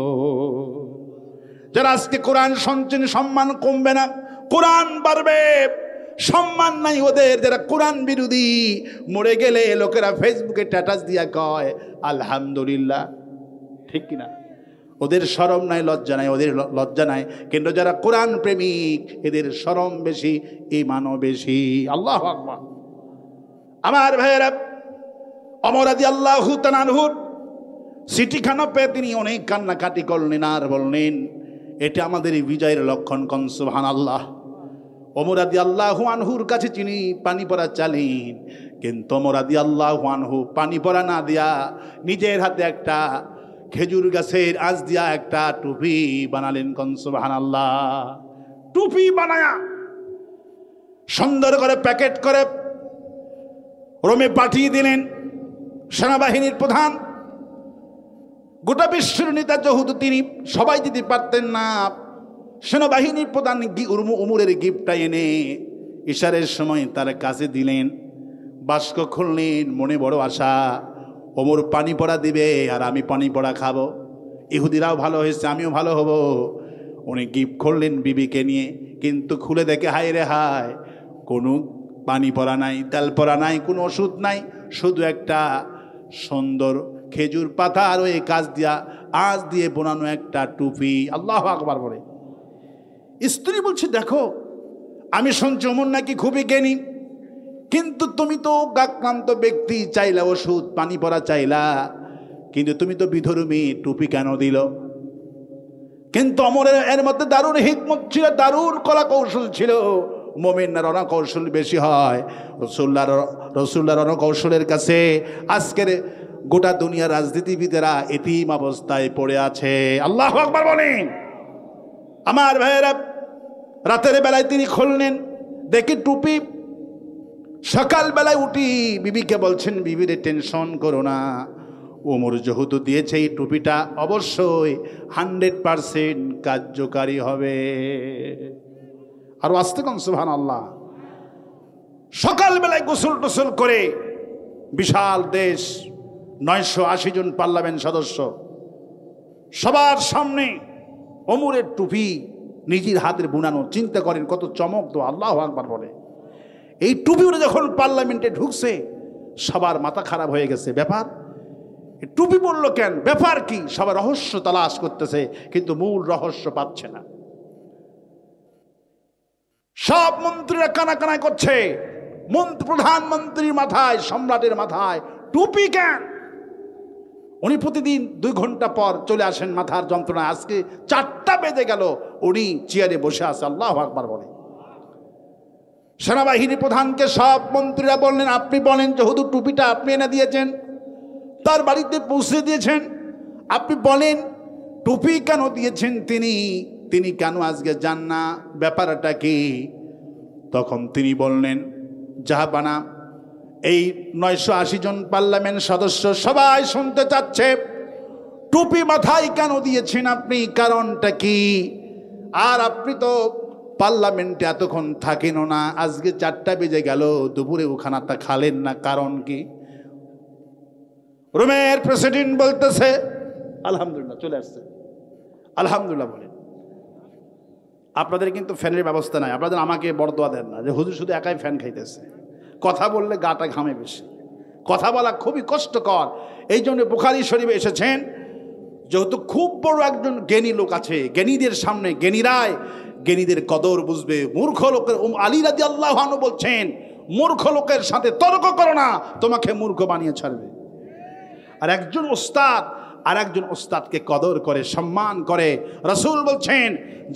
যারা আজকে কোরআন শুনছেন সম্মান কমবে না, কোরআন বাড়বে। সম্মান নাই ওদের যারা কোরআন বিরোধী। মরে গেলে লোকেরা ফেসবুকে স্ট্যাটাস দিয়া কয় আলহামদুলিল্লাহ, ঠিক কিনা? ওদের শরম নাই, লজ্জা নাই, ওদের লজ্জা নাই। কিন্তু যারা কোরআন প্রেমিক এদের শরম বেশি, ঈমানও বেশি। আল্লাহু আকবার। আমার ভাইয়েরা, ওমর রাদিয়াল্লাহু তাআলা আনহুর চিঠিখানা পেয়ে তিনি অনেক কান্নাকাটি করলেন আর বললেন, এটা আমাদের বিজয়ের লক্ষণ। কোন সুবহানাল্লাহ। ওমর রাদিয়াল্লাহু আনহুর কাছে তিনি পানি পড়া চালেন, কিন্তু ওমর রাদিয়াল্লাহু আনহু পানি পড়া না দিয়া নিজের হাতে একটা খেজুর গাছের আঁশ দিয়া একটা টুপি বানালেন। কোন সুবহানাল্লাহ। টুপি বানায়া সুন্দর করে প্যাকেট করে রোমে পাঠিয়ে দিলেন। সেনাবাহিনীর প্রধান, গোটা বিশ্বের নেতা যেহেতু তিনি, সবাই দিতে পারতেন না, সেনাবাহিনীর প্রধান উমরের গিফটটা এনে ইশারের সময় তার কাছে দিলেন। বাস্ক খুললেন, মনে বড় আশা, ওমর পানি পড়া দিবে আর আমি পানি পড়া খাবো, ইহুদিরাও ভালো হয়েছে, আমিও ভালো হব। উনি গিফট খুললেন বিবিকে নিয়ে, কিন্তু খুলে দেখে হায় রে হায়, কোনো পানি পড়া নাই, তেল পড়া নাই, কোনো ওষুধ নাই, শুধু একটা সুন্দর খেজুর পাতা আর ওই আঁশ দিয়ে বোনানো একটা টুপি। আল্লাহু আকবার বলে। স্ত্রী বলছে, দেখো আমি শুনছি ওমর নাকি খুবই জ্ঞানী, কিন্তু তুমি তো আক্রান্ত ব্যক্তি, চাইলা ওষুধ পানি পড়া চাইলা, কিন্তু তুমি তো বিধর্মী, টুপি কেন দিল? কিন্তু ওমরের এর মধ্যে দারুণ হিকমত ছিল, দারুণ কলা কৌশল ছিল। মুমিনের রণকৌশল বেশি হয়, রসুল্লাহর রণকৌশলের কাছে আজকের গোটা দুনিয়ার রাজনীতিবিদেরা এতিম অবস্থায় পড়ে আছে। আল্লাহু আকবার বলেন। আমার ভাইয়েরা, রাতের বেলায় তিনি খুললেন, দেখি টুপি। সকাল বেলায় উঠি বিবিকে বলছেন, বিবিরে টেনশন করো না, ওমর যেহেতু দিয়েছে এই টুপিটা অবশ্যই 100% কার্যকারী হবে। আর আসতে কোন সুবহানাল্লাহ। সকাল বেলায় গোসল টোসল করে, বিশাল দেশ, 980 জন পার্লামেন্ট সদস্য, সবার সামনে ওমরের টুপি নিজের হাতের বুনানো। চিন্তা করেন কত চমক তো। আল্লাহু আকবার বলে। এই টুপি উড়ে যখন পার্লামেন্টে ঢুকছে, সবার মাথা খারাপ হয়ে গেছে। ব্যাপার, টুপি পড়লো কেন, ব্যাপার কি? সবার রহস্য তালাশ করতেছে, কিন্তু মূল রহস্য পাচ্ছে না। সব মন্ত্রীরা কানাকানায় করছে, প্রধানমন্ত্রীর মাথায়, সম্রাটের মাথায় টুপি কেন? উনি প্রতিদিন 2 ঘন্টা পর চলে আসেন মাথার যন্ত্রণা। আজকে 4টা বেজে গেল, উনি চেয়ারে বসে আছে। আল্লাহু আকবার বলে। সেনাবাহিনী প্রধানকে সব মন্ত্রীরা বললেন, আপনি বলেন, যেহেতু টুপিটা আপনি এনে দিয়েছেন, তার বাড়িতে পৌঁছে দিয়েছেন, আপনি বলেন টুপি কেন দিয়েছেন তিনি কেন আজকে যান না, ব্যাপারটা কি? তখন তিনি বললেন, জাহাবানা, এই 980 জন পার্লামেন্ট সদস্য সবাই শুনতে চাচ্ছে, টুপি মাথায় কেন দিয়েছেন আপনি, কারণটা কি? আর আপনি তো পার্লামেন্টে এতক্ষণ থাকেনও না, আজকে 4টা বেজে গেল, দুপুরে খানাটা খালেন না, কারণ কি? রোমের প্রেসিডেন্ট বলতেছে, আলহামদুলিল্লাহ চলে আসছে, আলহামদুলিল্লাহ বলেন। আপনাদের কিন্তু ফ্যানের ব্যবস্থা নাই, আপনাদের আমাকে বরদোয়া দেন না যে হুজুর শুধু একাই ফ্যান খাইতেছে। কথা বললে গাটা ঘামে বেশি, কথা বলা খুবই কষ্টকর। এই জন্য বুখারী শরীফে এসেছেন, যেহেতু খুব বড় একজন জ্ঞানী লোক আছে, জ্ঞানীদের সামনে জ্ঞানীদের কদর বুঝবে। মূর্খ লোকের, আলী রাদিয়াল্লাহু আনহু বলছেন, মূর্খ লোকের সাথে তর্ক করো না, তোমাকে মূর্খ বানিয়ে ছাড়বে। আর একজন ওস্তাদকে কদর করে, সম্মান করে। রাসূল বলছেন,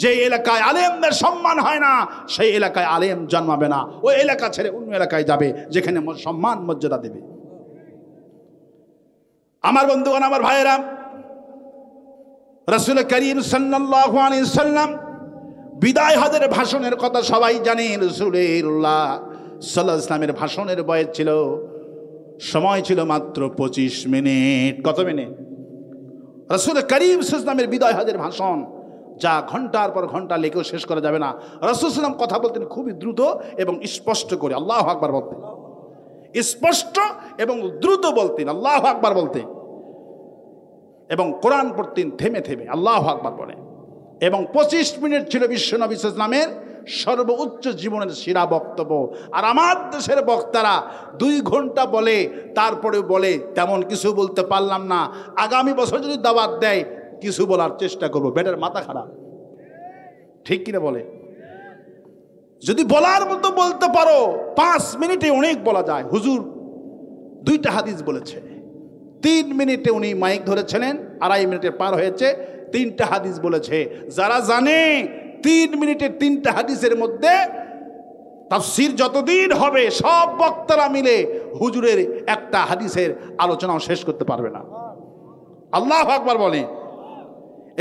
যে এলাকায় আলেমদের সম্মান হয় না, সেই এলাকায় আলেম জন্মাবে না। ওই এলাকা ছেড়ে অন্য এলাকায় যাবে, যেখানে সম্মান মর্যাদা দেবে। আমার বন্ধুগণ, আমার ভাইয়েরা, রাসূল করিম সাল্লাল্লাহু আলাইহি সাল্লাম বিদায় হজের ভাষণের কথা সবাই জানে। রাসূলুল্লাহ সাল্লাল্লাহু আলাইহি সাল্লামের ভাষণের বয়স ছিল, সময় ছিল মাত্র 25 মিনিট। কত মিনিট? রাসূল করিম সাল্লাল্লাহু আলাইহি সাল্লামের বিদায় হজের ভাষণ, যা ঘন্টার পর ঘন্টা লেখেও শেষ করা যাবে না। রাসূল সাল্লাম কথা বলতেন খুবই দ্রুত এবং স্পষ্ট করে। আল্লাহু আকবার বলতেন, স্পষ্ট এবং দ্রুত বলতেন, আল্লাহু আকবার বলতেন। এবং কোরআন পড়তেন থেমে থেমে, আল্লাহু আকবার বলে। এবং 25 মিনিট ছিল বিশ্বনবী সাল্লাল্লাহু আলাইহি ওয়াসাল্লামের সর্বোচ্চ জীবনের সেরা বক্তব্য। আর আমার দেশের বক্তারা 2 ঘন্টা বলে, তারপরে বলে তেমন কিছু বলতে পারলাম না, আগামী বছর যদি দাওয়াত দেয় কিছু বলার চেষ্টা করবো, বেটার মাথা খারাপ, ঠিক কিনা বলে? যদি বলার মতো বলতে পারো 5 মিনিটে অনেক বলা যায়। হুজুর 2টা হাদিস বলেছে, 3 মিনিটে উনি মাইক ধরেছিলেন, 2.5 মিনিটে পার হয়েছে, 3টা হাদিস বলেছে। যারা জানে 3 মিনিটে 3টা হাদিসের মধ্যে তাফসীর যতদিন হবে সব বক্তারা মিলে হুজুরের একটা হাদিসের আলোচনাও শেষ করতে পারবে না। আল্লাহু আকবার বলে।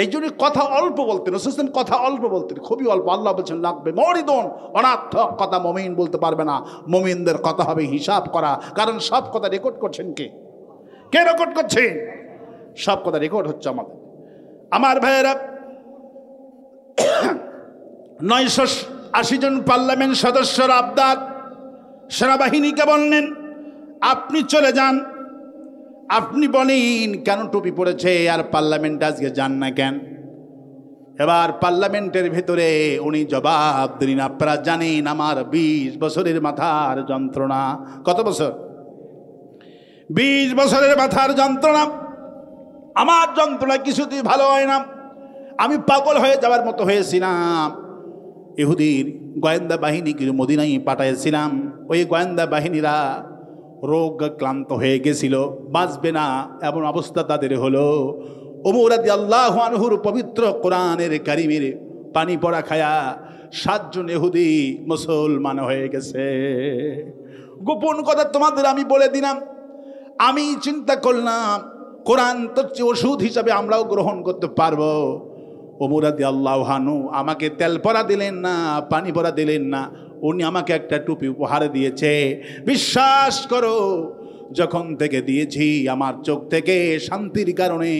এই জন্য কথা অল্প বলতেন, রসুল কথা অল্প বলতেন, খুবই অল্প। আল্লাহ বলছেন লাগবে মরিদন, অনার্থক কথা মুমিন বলতে পারবে না। মুমিনদের কথা হবে হিসাব করা, কারণ সব কথা রেকর্ড করছেন কে? কে রেকর্ড করছে? সব কথা রেকর্ড হচ্ছে আমাদের। আমার ভাইয়েরা, 980 জন পার্লামেন্ট সদস্যর আবদার, সেনাবাহিনীকে বললেন আপনি চলে যান। আপনি বলেন কেন টুপি পড়েছে আর পার্লামেন্টে আজকে যান না কেন? এবার পার্লামেন্টের ভেতরে উনি জবাব দিলেন, আপনারা জানেন আমার 20 বছরের মাথার যন্ত্রণা। কত বছর? 20 বছরের মাথার যন্ত্রণা। আমার যন্ত্রণা কিছুতেই ভালো হয় না, আমি পাগল হয়ে যাওয়ার মতো হয়েছিলাম। ইহুদির গোয়েন্দা বাহিনীকে মদিনায় পাঠাইছিলাম, ওই গোয়েন্দা বাহিনীরা রোগ ক্লান্ত হয়ে গেছিল, বাঁচবে না এমন অবস্থা তাদের হলো। ওমর রাদিয়াল্লাহু আনহুর পবিত্র কোরআনের কারিমের পানি পড়া খায়া 7 জন ইহুদি মুসলমান হয়ে গেছে। গোপন কথা তোমাদের আমি বলে দিলাম, আমি চিন্তা করলাম কোরআন তো ওষুধ হিসাবে আমরাও গ্রহণ করতে পারবো। ওমর রাদিয়াল্লাহু আনহু আমাকে তেল পরা দিলেন না, পানি পরা দিলেন না, উনি আমাকে একটা টুপি উপহার দিয়েছে। বিশ্বাস করো, যখন থেকে দিয়েছি আমার চোখ থেকে শান্তির কারণে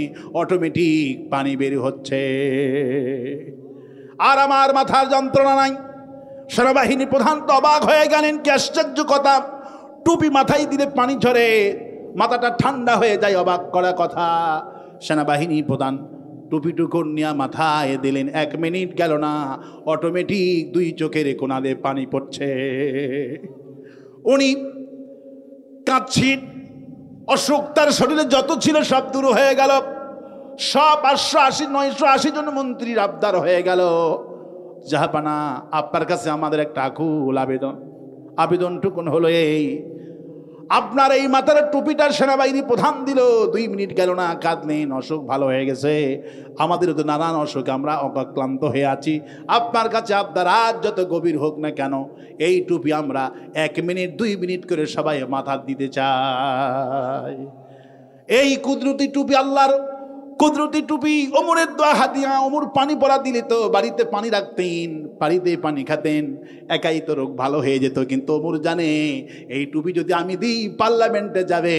অটোমেটিক পানি বের হচ্ছে, আর আমার মাথার যন্ত্রণা নাই। সেনাবাহিনী প্রধান তো অবাক হয়ে গেলেন, কি আশ্চর্য কথা, টুপি মাথায় দিলে পানি ঝরে, মাথাটা ঠান্ডা হয়ে যায়, অবাক করা কথা। সেনাবাহিনী প্রধান টুপিটুকু নিয়ে মাথায় দিলেন, 1 মিনিট গেল না, অটোমেটিক 2 চোখের কোণাতে পানি পড়ছে। উনি কাঁদছেন, অসুখ তার শরীরে যত ছিল সব দূর হয়ে গেল, সব 880-980 জন মন্ত্রীর আবদার হয়ে গেল। জাহাপানা, আপনার কাছে আমাদের একটা আকুল আবেদন। আবেদনটুকুন হলো এই, আপনার এই মাথার টুপিটার সেনাবাহিনী প্রধান দিল, 2 মিনিট গেল না, কাঁদলেন, অসুখ ভালো হয়ে গেছে। আমাদেরও তো নানান অসুখ, আমরা অক্লান্ত হয়ে আছি। আপনার কাছে আপনার রাত যত গভীর হোক না কেন, এই টুপি আমরা 1 মিনিট 2 মিনিট করে সবাই মাথা দিতে চাই। এই কুদরতি টুপি, আল্লাহর কুদরতি টুপি। ওমরের দোয়া হাতিয়া, ওমর পানি পড়া দিলে তো বাড়িতে পানি রাখতেন, বাড়িতে পানি খাতেন, একাই তো রোগ ভালো হয়ে যেত। কিন্তু ওমর জানে এই টুপি যদি আমি দিই পার্লামেন্টে যাবে,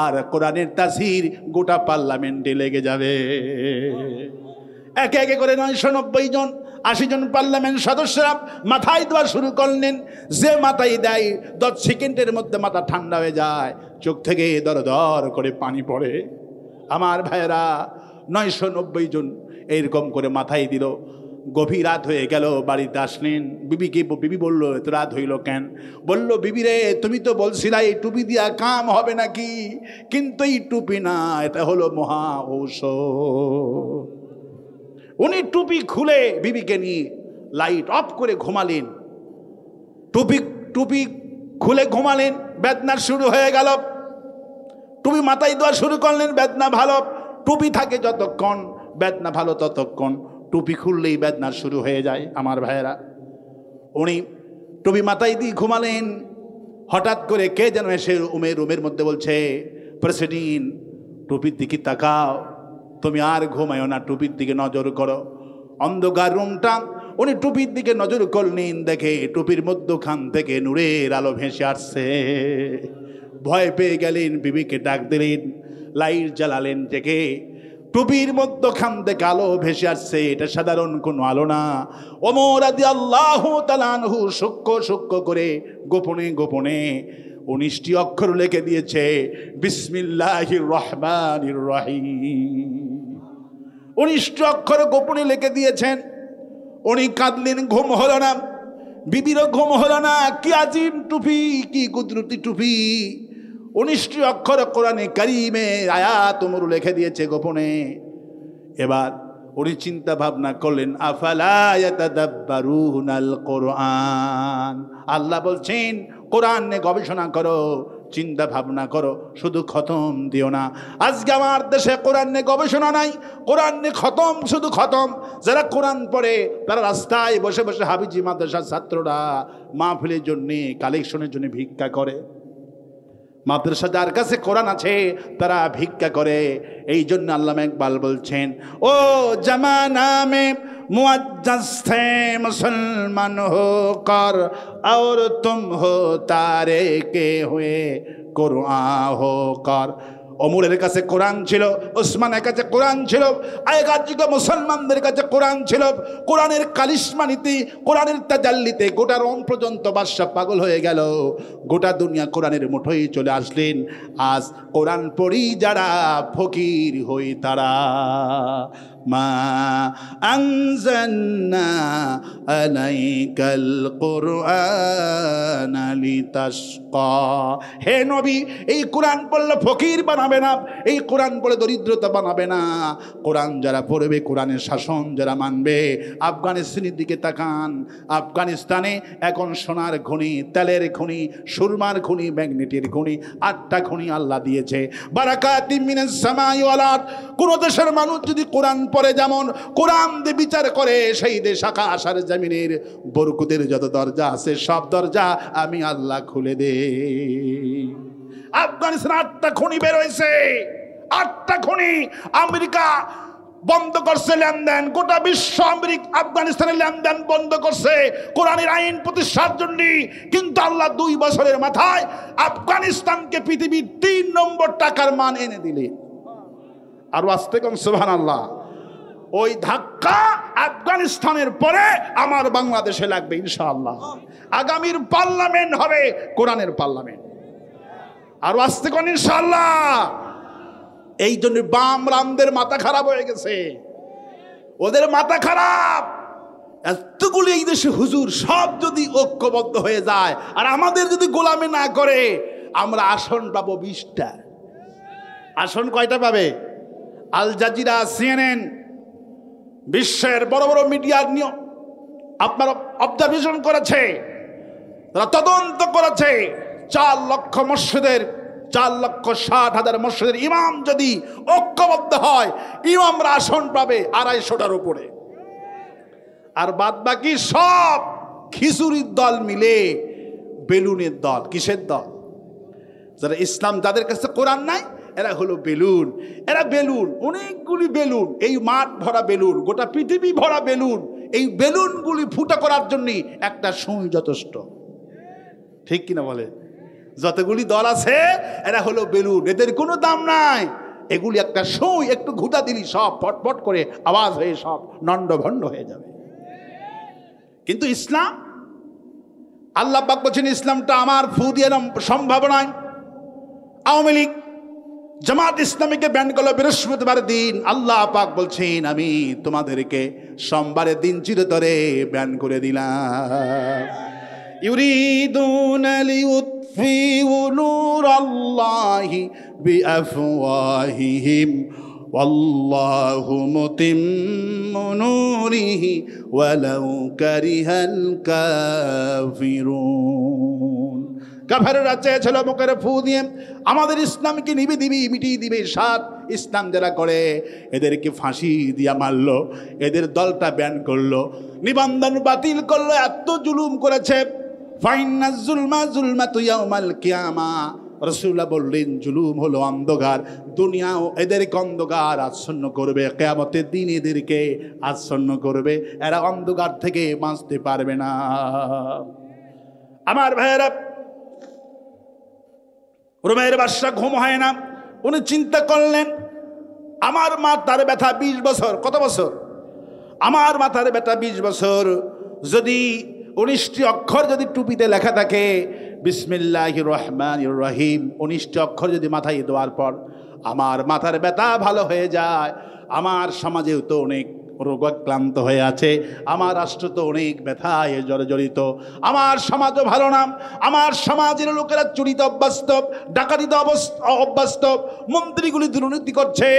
আর কোরআনের তাসির গোটা পার্লামেন্টে লেগে যাবে। একে একে করে 990 জন 80 জন পার্লামেন্ট সদস্যরা মাথায় দেওয়া শুরু করলেন। যে মাথায় দেয় 10 সেকেন্ডের মধ্যে মাথা ঠান্ডা হয়ে যায়, চোখ থেকে দর দর করে পানি পড়ে। আমার ভাইয়েরা, 990 জন এইরকম করে মাথায় দিল। গভীর রাত হয়ে গেল, বাড়িতে আসলেন বিবিকে। বিবি বলল, এত রাত হইল কেন? বলল, বিবি রে, তুমি তো বলছিলা এই টুপি দিয়া কাম হবে নাকি, কিন্তু এই টুপি না, এটা হলো মহা ঔষধ। উনি টুপি খুলে বিবিকে নিয়ে লাইট অফ করে ঘুমালেন। টুপি খুলে ঘুমালেন, বেদনা শুরু হয়ে গেল। টুপি মাথায় দেওয়া শুরু করলেন, বেদনা ভালো। টুপি থাকে যতক্ষণ, বেদনা ভালো ততক্ষণ। টুপি খুললেই বেদনা শুরু হয়ে যায়। আমার ভাইয়েরা, উনি টুপি মাথায় দিয়ে ঘুমালেন। হঠাৎ করে কে যেন এসে রুমের মধ্যে বলছে, প্রেসিডেন্ট টুপির দিকে তাকাও, তুমি আর ঘুমায়ো না, টুপির দিকে নজর করো। অন্ধকার রুমটা, উনি টুপির দিকে নজর করলেন, দেখে টুপির মধ্যখান থেকে নূরের আলো ভেসে আসছে। ভয় পেয়ে গেলেন, বিবিকে ডাক দিলেন, লাইট জ্বালালেন, দেখে টুপির মধ্যখান থেকে আলো ভেসে আসছে। এটা সাধারণ কোনো আলো না। ওমর রাদিয়াল্লাহু তাআলা আনহু সূক্ষ্ম করে গোপনে গোপনে 19টি অক্ষর লিখে দিয়েছে, বিসমিল্লাহির রহমানির রহিম। 19টি অক্ষর গোপনে লিখে দিয়েছেন। উনি কাঁদলেন, ঘুম হলো না, বিবিরও ঘুম হলো না। কি আজিম টুপি, কি কুদরতি টুপি! 19টি অক্ষর কোরআনে কারিমে আয়াত ওমর লিখে দিয়েছে গোপনে। এবার উনি চিন্তা ভাবনা করলেন, আফালা ইয়াতাদাব্বারুনাল কোরআন। আল্লাহ বলছেন কোরআন নিয়ে গবেষণা করো, চিন্তা ভাবনা করো, শুধু খতম দিও না। আজকে আমার দেশে কোরআন নিয়ে গবেষণা নাই, কোরআন নিয়ে খতম, শুধু খতম। যারা কোরআন পড়ে তারা রাস্তায় বসে বসে হাফিজি মাদ্রাসার ছাত্ররা মাহফিলের জন্য, কালেকশনের জন্য ভিক্ষা করে। মাদ্রাসা যার কাছে কোরআন আছে তারা ভিক্ষা করে। এই জন্য আল্লামা ইকবাল বলছেন, ও জামানা মে মুআজ্জাজ থে মুসলমান হো কর, और तुम हो तारे के हुए कुरान हो कर। ওমরের কাছে কোরআন ছিল, ওসমানের কাছে কোরআন ছিল, আগেকার যুগে মুসলমানদের কাছে কোরআন ছিল। কোরআনের কালিসমা নীতি, কোরআনের তাজাল্লিতে গোটা রোম পর্যন্ত বাদশা পাগল হয়ে গেল। গোটা দুনিয়া কোরআনের মুঠোয় চলে আসলেন। আজ কোরআন পড়ি যারা ফকির হই তারা। মা আনজালনা আলাইকাল কুরআনা লিতাশকা। হে নবী, এই কোরআন পড়লে ফকির বানাবে না, এই কোরআন পড়লে দরিদ্রতা বানাবে না। কোরআন যারা পড়বে, কোরআনের শাসন যারা মানবে। আফগানিস্তানের দিকে তাকান, আফগানিস্তানে এখন সোনার খনি, তেলের খনি, সুরমার খনি, ম্যাগনেটের খনি, 8টা খনি আল্লাহ দিয়েছে। বারাকাতিম মিনাস সামাই ওয়াল আরদ। কোন দেশের মানুষ যদি কোরআন পড়ে, যেমন কোরআন দিয়ে বিচার করে, সেই দেশ আকাশ আর জমিনের বরকতের যত দরজা আছে সব দরজা আমি আল্লাহ খুলে দেই। আফগানিস্তান 8টা খনি বের হয়েছে, 8টা খনি। আমেরিকা বন্ধ করছে লেনদেন, গোটা বিশ্ব আমেরিকা আফগানিস্তানের লেনদেন বন্ধ করছে কোরআনের আইন প্রতিষ্ঠার জন্য। কিন্তু আল্লাহ 2 বছরের মাথায় আফগানিস্তানকে পৃথিবীর 3 নম্বর টাকার মান এনে দিলে। আর আসতে কোন সুবহানাল্লাহ। ওই ধাক্কা আফগানিস্তানের পরে আমার বাংলাদেশে লাগবে ইনশাআল্লাহ। আগামীর পার্লামেন্ট হবে কোরআনের পার্লামেন্ট। আর আসতে কোন ইনশাআল্লাহ। এই জন্য বাম রামদের মাথা খারাপ হয়ে গেছে, ওদের মাথা খারাপ। এতগুলি এই দেশে হুজুর সব যদি ঐক্যবদ্ধ হয়ে যায় আর আমাদের যদি গোলামি না করে, আমরা আসন পাবো 20টা। আসন কয়টা পাবে? আল জাজিরা, সিএনএন, বিশ্বের বড় বড় মিডিয়ার নিয়ম আপনারা অবজারভেশন করেছে, তারা তদন্ত করেছে। 4 লক্ষ মসজিদের, 4,60,000 মসজিদের ইমাম যদি ঐক্যবদ্ধ হয়, ইমামরা আসন পাবে 250টার উপরে। আর বাদ বাকি সব খিচুড়ির দল মিলে বেলুনের দল। কিসের দল? যারা ইসলাম, যাদের কাছে কোরআন নাই, এরা হলো বেলুন। এরা বেলুন, অনেকগুলি বেলুন, এই মাঠ ভরা বেলুন, গোটা পৃথিবী ভরা বেলুন। এই বেলুনগুলি ফুটা করার জন্য একটা সুই যথেষ্ট। ঠিক কিনা বলে? যতগুলি দল আছে এরা হলো বেলুন, এদের কোনো দাম নাই। এগুলি একটা সুই, একটু ঘুটা দিলি সব ফটফট করে আওয়াজ হয়ে সব নন্ডভণ্ড হয়ে যাবে। কিন্তু ইসলাম, আল্লাহ পাক বলছেন ইসলামটা আমার, ফু দিয়ে সম্ভব নয়। আওয়ামী লীগ জামাত ইসলামীকে ব্যান করলো বৃহস্পতিবার দিন। আল্লাহ পাক বলছেন আমি তোমাদেরকে সোমবারের দিন চিরতরে ব্যান করে দিলাম। ইউরিদুনা লিউতফিউ নূরাল্লাহি বিআফওয়াহিহিম ওয়াল্লাহু মুতিম্মু নূরিহি ওয়ালাউ কারিহাল কাফিরুন। কাফেররা চেয়েছিল মুখের ফু দিয়ে আমাদের ইসলামকে নিভে দিবি, মিটিয়ে দিবে। সাত ইসলাম যারা করে এদেরকে ফাঁসি দিয়া মারলো, এদের দলটা ব্যান করলো, নিবন্ধন বাতিল করলো। এত জুলুম করেছে। ফাইন্নাজ যুলমা যুলমাতু ইয়াউমাল কিয়ামা। রাসূলুল্লাহ বললেন জুলুম হলো অন্ধকার, দুনিয়াও এদেরকে অন্ধকার আচ্ছন্ন করবে, কিয়ামতের দিন এদেরকে আচ্ছন্ন করবে। এরা অন্ধকার থেকে বাঁচতে পারবে না। আমার ভাইয়েরা, রোমের বাদশা ঘুম হয় না। উনি চিন্তা করলেন আমার মাথার ব্যথা 20 বছর। কত বছর? আমার মাথার ব্যথা 20 বছর। যদি 19টি অক্ষর যদি টুপিতে লেখা থাকে বিসমিল্লাহির রহমানির রহিম, 19টি অক্ষর যদি মাথায় দেওয়ার পর আমার মাথার ব্যথা ভালো হয়ে যায়। আমার সমাজেও তো অনেক রোগাক্রান্ত হয়ে আছে, আমার রাষ্ট্র তো অনেক ব্যথায় জর্জরিত, আমার সমাজও ভালো না। আমার সমাজের লোকেরা চুরিতে অভ্যস্ত, ডাকাতিতে অভ্যস্ত, মন্ত্রীগুলি দুর্নীতি করছে,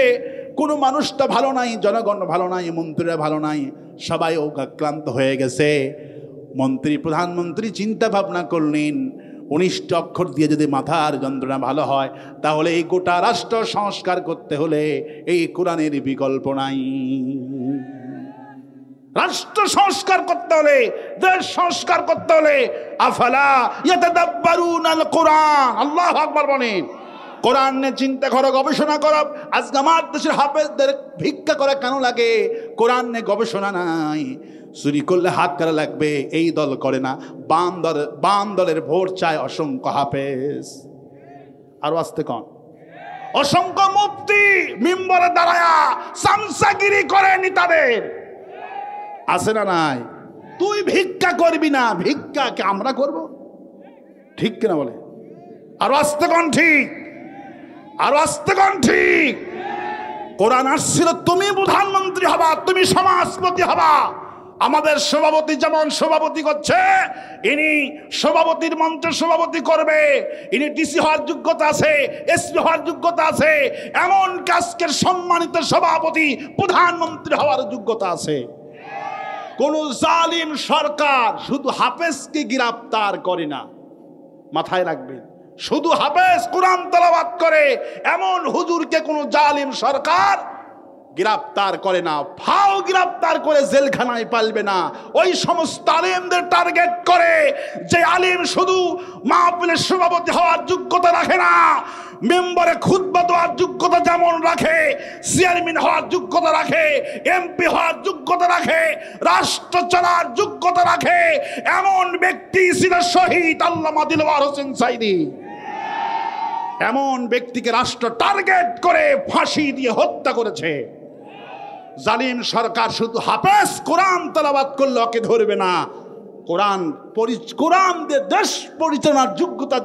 কোনো মানুষটা ভালো নাই, জনগণ ভালো নাই, মন্ত্রীরা ভালো নাই, সবাই ক্লান্ত হয়ে গেছে। মন্ত্রী প্রধানমন্ত্রী চিন্তা ভাবনা করলেন 19টি অক্ষর দিয়ে যদি মাথার যন্ত্রণা ভালো হয়, তাহলে এই গোটা রাষ্ট্র সংস্কার করতে হলে এই কোরআনের বিকল্প নাই। রাষ্ট্র সংস্কার করতে হলে, দেশ সংস্কার করতে হলে আফালা ইয়াতাদাব্বারুনাল কোরআন, আল্লাহু আকবার বলেন। কোরআন নিয়ে চিন্তা করো, গবেষণা করো। আজকে আমার দেশের হাফেজদের ভিক্ষা করা কেন লাগে? কোরআন নিয়ে গবেষণা নাই। চুরি করলে হাত কাটা লাগবে, এই দল করে না। বাম দলের ভোট চায় অসংখ্য হাফেজ। আরো আসতে কন, অসংখ্য মুফতি মিম্বরে দাঁড়ায়া সামসাগিরি করে নেতাদের, আছে না নাই? তুই ভিক্ষা করবি না, ভিক্ষাকে আমরা করব, ঠিক কিনা বলে? আরো আসতে কন ঠিক, আরো আসতে কন ঠিক। কোরআন আসছিল তুমি প্রধানমন্ত্রী হবা, তুমি সমাজপতি হবা। আমাদের সভাপতি যেমন সভাপতি করছে, ইনি সভাপতির মঞ্চে সভাপতি করবে, ইনি ডিসি হওয়ার যোগ্যতা আছে, এসপি হওয়ার যোগ্যতা আছে, এমন কাজকের সম্মানিত সভাপতি প্রধানমন্ত্রী হওয়ার যোগ্যতা আছে। কোন জালিম সরকার শুধু হাফেজকে গ্রেফতার করে না, মাথায় রাখবেন। শুধু হাফেজ কোরআন তেলাওয়াত করে এমন হুজুরকে কোন জালিম সরকার গ্রেফতার করে না, ফাও গ্রেফতার করে জেলখানায় পালবে না। ওই সমস্ত আলেমদের টার্গেট করে, যে আলেম শুধু মাহফিলের সভাপতি হওয়ার যোগ্যতা রাখে না, মেম্বারে খুতবা দেওয়ার যোগ্যতা যেমন রাখে, চেয়ারম্যান হওয়ার যোগ্যতা রাখে, এমপি হওয়ার যোগ্যতা রাখে, রাষ্ট্র চালার যোগ্যতা রাখে, এমন ব্যক্তি ছিল শহীদ আল্লামা দিলওয়ার হোসেন সাইদি। এমন ব্যক্তিকে রাষ্ট্র টার্গেট করে ফাঁসি দিয়ে হত্যা করেছে। জালিম সরকার শুধু হাফেজ কোরআন তেলাওয়াত করলে ওকে ধরবে না। কোরআন দিয়ে দেশ পরিচালনার যোগ্যতা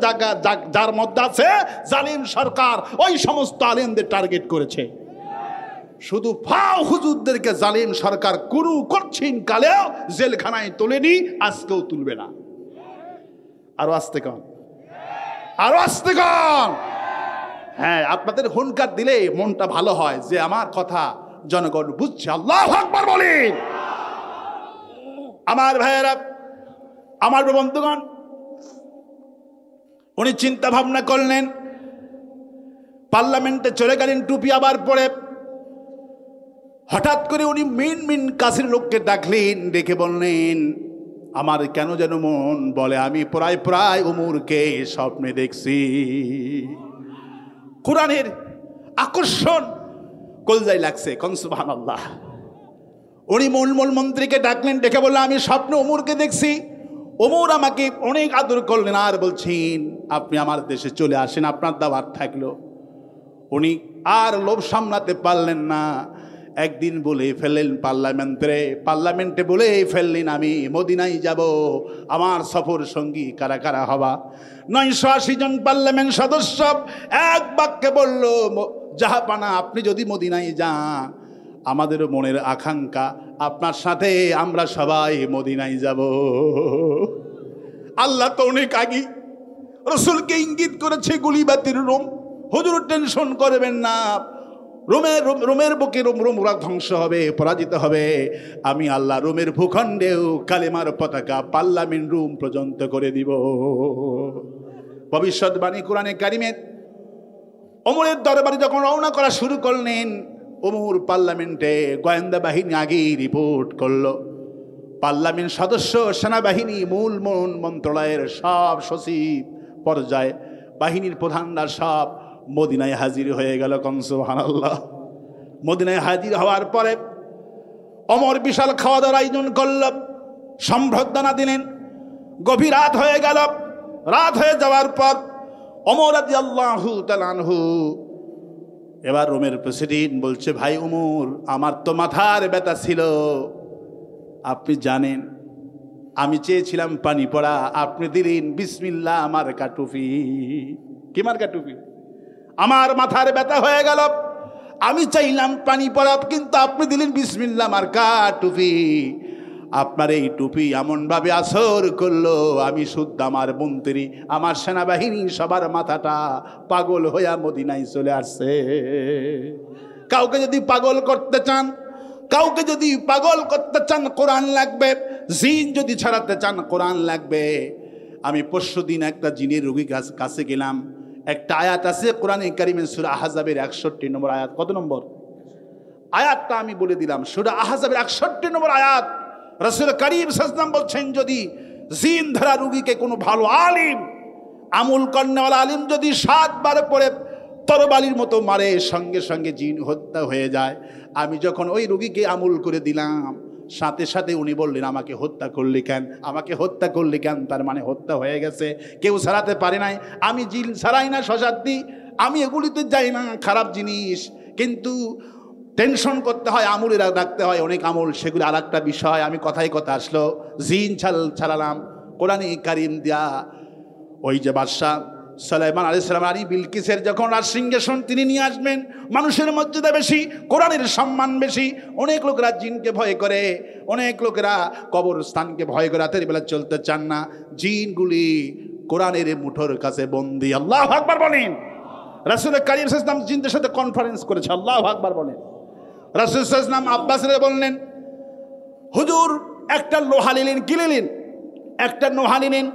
যার মধ্যে আছে, জালিম সরকার ওই সমস্ত আলেমদের টার্গেট করেছে। শুধু ফাও হুজুরদেরকে জালিম সরকার কুরু করছেন, কালেও জেলখানায় তোলেনি, আজকেও তুলবে না। আরো আসতে কন, আরো আসতে কন। হ্যাঁ, আপনাদের হুনকার দিলে মনটা ভালো হয় যে আমার কথা জনগণ বুঝছে। আল্লাহু আকবার বলেন। আমার ভাইয়েরা, আমার বন্ধুগণ, উনি চিন্তা ভাবনা করলেন, পার্লামেন্টে চলে গেলেন টুপি আবার পরে। হঠাৎ করে উনি মিন কাছের লোককে ডাকলেন, ডেকে বললেন, আমার কেন যেন মন বলে আমি প্রায় উমরকে স্বপ্নে দেখছি। কোরআনের আকর্ষণ কলজায় লাগছে, কোন সুবহানাল্লাহ। উনি মূল মন্ত্রীকে ডাকলেন, ডেকে বললেন, আমি স্বপ্নে উমরকে দেখছি। ওমর আমাকে অনেক আদর করলেন আর বলছেন আপনি আমার দেশে চলে আসেন, আপনার দাওয়াত থাকলো। উনি আর লোভ সামলাতে পারলেন না, একদিন বলে ফেললেন পার্লামেন্টে বলে ফেললেন, আমি মদিনায় যাব, আমার সফর সঙ্গী কারা কারা হবা। 980 জন পার্লামেন্ট সদস্য এক বাক্যে বলল, জাহাপানা আপনি যদি মদিনায় যান, আমাদেরও মনের আকাঙ্ক্ষা আপনার সাথে আমরা সবাই মদিনায় যাব। আল্লাহ তো অনেক আগে রসুলকে ইঙ্গিত করেছে গুলিবাতির রোম, হুজুর টেনশন করবেন না, রোমের বুকে রোমরা ধ্বংস হবে, পরাজিত হবে। আমি আল্লাহ রোমের ভূখণ্ডেও কালেমার পতাকা পার্লামেন্ট রুম পর্যন্ত করে দিব। ভবিষ্যৎবাণী কোরআনে কারিমে। ওমরের দরবারে যখন রওনা করা শুরু করলেন, ওমর পার্লামেন্টে গোয়েন্দা বাহিনী আগেই রিপোর্ট করলো। পার্লামেন্ট সদস্য, সেনাবাহিনী, মূল মন্ত্রণালয়ের সব সচিব পর্যায়ে বাহিনীর প্রধানরা সব মদিনায় হাজির হয়ে গেল। কোন সুবহানাল্লাহ। মদিনায় হাজির হওয়ার পরে ওমর বিশাল খাওয়া দাওয়ার আয়োজন করল, সম্বর্ধনা দিলেন। গভীর রাত হয়ে গেল। রাত হয়ে যাওয়ার পর ওমর রাদিয়াল্লাহু তাআলা আনহু, এবার রোমের প্রেসিডেন্ট বলছে, ভাই ওমর, আমার তো মাথার ব্যথা ছিল, আপনি জানেন আমি চেয়েছিলাম পানি পড়া, আপনি দিলেন বিসমিল্লাহ মার্কা টুপি। কি মার্কা টুপি? আমার মাথার ব্যথা হয়ে গেল, আমি চাইলাম পানি পড়া, কিন্তু আপনি দিলেন বিসমিল্লাহ মার্কা টুপি। আপনার এই টুপি এমনভাবে আসর করলো, আমি শুদ্ধ আমার মন্ত্রী, আমার সেনাবাহিনী সবার মাথাটা পাগল হইয়া মদিনায় চলে আসছে। কাউকে যদি পাগল করতে চান, কাউকে যদি পাগল করতে চান কোরআন লাগবে। জিন যদি ছাড়াতে চান কোরআন লাগবে। আমি পরশুদিন একটা জিনের রোগীর কাছে গেলাম। একটা আয়াত আছে কোরআনে কারিমে সূরা আহজাবের 61 নম্বর আয়াত। কত নম্বর আয়াতটা আমি বলে দিলাম। সূরা আহজাবের 61 নম্বর আয়াত। রাসূল করিম সাল্লাল্লাহু আলাইহি ওয়াসাল্লাম বলছেন, যদি জিন ধরা রোগীকে কোনো ভালো আলিম, আমল করনেওয়ালা আলিম যদি 7 বার পরে তরবারির মতো মারে, সঙ্গে সঙ্গে জিন হত্যা হয়ে যায়। আমি যখন ওই রোগীকে আমল করে দিলাম, সাথে সাথে উনি বললেন, আমাকে হত্যা করলি কেন, আমাকে হত্যা করলি কেন? তার মানে হত্যা হয়ে গেছে, কেউ ছাড়াতে পারে নাই। আমি জিন ছাড়াই না শশার্থী, আমি এগুলিতে যাই না, খারাপ জিনিস। কিন্তু টেনশন করতে হয়, আমলে রাখতে হয় অনেক আমল, সেগুলি আর একটা বিষয়। আমি কথায় কথা আসলো, জিন ছাড়ালাম কোরআনে কারিম দিয়া। ওই যে বাদশাহ সুলাইমান আলাইহিস সালাম রানী বিলকিসের যখন রাজসিংহাসন তিনি নিয়ে আসবেন, মানুষের মর্যাদা বেশি, কোরআনের সম্মান বেশি। অনেক লোকেরা জিনকে ভয় করে, অনেক লোকেরা কবরস্থানকে ভয় করে, রাতের বেলা চলতে চান না। জিনগুলি কোরআনের মুঠোর কাছে বন্দী। আল্লাহু আকবার বলেন। রাসূল করিম সাল্লাল্লাহু আলাইহি ওয়াসাল্লাম জিনদের সাথে কনফারেন্স করেছে। আল্লাহু আকবার বলেন। রাসূল সাল্লাল্লাহু আলাইহি ওয়াসাল্লাম আব্বাসরে বললেন, হুজুর একটা লোহা নিলেন, কি নিলেন? একটা নোহা নিলেন।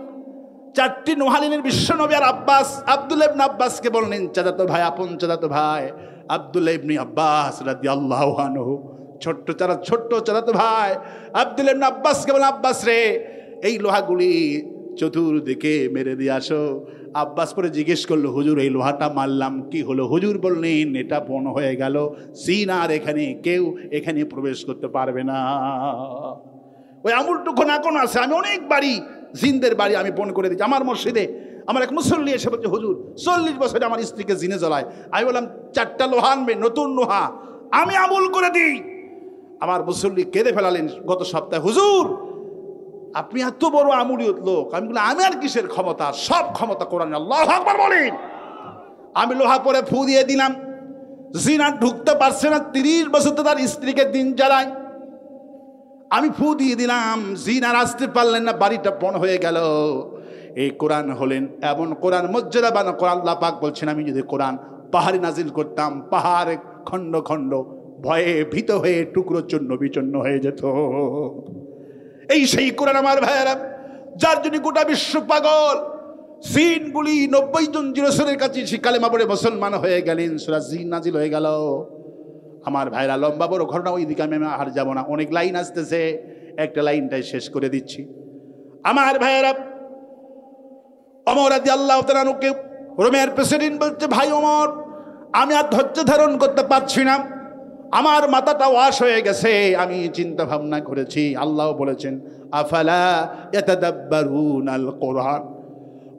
4টি নোহা নিলেন বিশ্বনবী আর আব্বাস। আব্দুল্লাহ ইবনে আব্বাসকে বললেন, চাচাতো ভাই, আপন চাচাতো ভাই আব্দুল্লাহ ইবনে আব্বাস রাদিয়াল্লাহু আনহু, ছোট্ট চাচাতো ভাই আব্দুল্লাহ ইবনে আব্বাসকে বললেন, আব্বাস রে, এই লোহাগুলি চতুর্দিকে মেরে দিয়ে আসো। আব্বাস পরে জিজ্ঞেস করলো, হুজুর এই লোহাটা মারলাম, কি হলো? হুজুর বললেন, এটা বন হয়ে গেল, জিন আর এখানে কেউ এখানে প্রবেশ করতে পারবে না। ওই আমুলটুকু না কোন আছে, আমি অনেক বাড়ি জিনদের বাড়ি আমি বন করে দিচ্ছি। আমার মসজিদে আমার এক মুসল্লি এসে বলছে, হুজুর 40 বছরে আমার স্ত্রীকে জিনে জ্বলায়। আমি বললাম, 4টা লোহা আনবে, নতুন লোহা, আমি আমল করে দিই। আমার মুসল্লি কেঁদে ফেলালেন গত সপ্তাহে, হুজুর আপনি এত বড় আমুলিয়ত লোক। আমি বললাম, আমি আর কিসের ক্ষমতা, সব ক্ষমতা কোরআনে। আল্লাহু আকবার বলেন। আমি লোহা পরে ফু দিয়ে দিলাম, জিন আর ঢুকতে পারছে না। 30 বছর তো তার স্ত্রীকে দিন জ্বালায়। আমি ফু দিয়ে দিলাম, জিন আর আসতে পারলেন না, বাড়িটা বন হয়ে গেল। এই কোরআন হলেন এমন কোরআন, মর্যাদাবান কোরআন। আল্লাহ পাক বলছেন, আমি যদি কোরআন পাহাড়ে নাজিল করতাম, পাহাড় খণ্ড খণ্ড ভয়ে ভীত হয়ে টুকরো চূর্ণ বিচূর্ণ হয়ে যেত। এই সেই কোরআন আমার ভাইয়েরা, যার জন্য গোটা বিশ্ব পাগল। জিনগুলি 90 জন জিরসের কাছে কালেমা পড়ে মুসলমান হয়ে গেলেন, সূরা জিন নাজিল হয়ে গেল। আমার ভাইরা, লম্বা বড় ঘটনা, ওই দিকে আমি আর যাব না, অনেক লাইন আসতেছে, একটা লাইনটাই শেষ করে দিচ্ছি। আমার ভাইয়েরা, ওমর রাদিয়াল্লাহু তাআলা আনহুকে রোমের প্রেসিডেন্ট বলছে, ভাই ওমর, আমি আর ধৈর্য ধারণ করতে পারছি না, আমার মাথাটা ওয়াশ হয়ে গেছে, আমি চিন্তা ভাবনা করেছি। আল্লাহ বলেছেন, আফালা ইয়াতাদাব্বারুনাল কোরআন,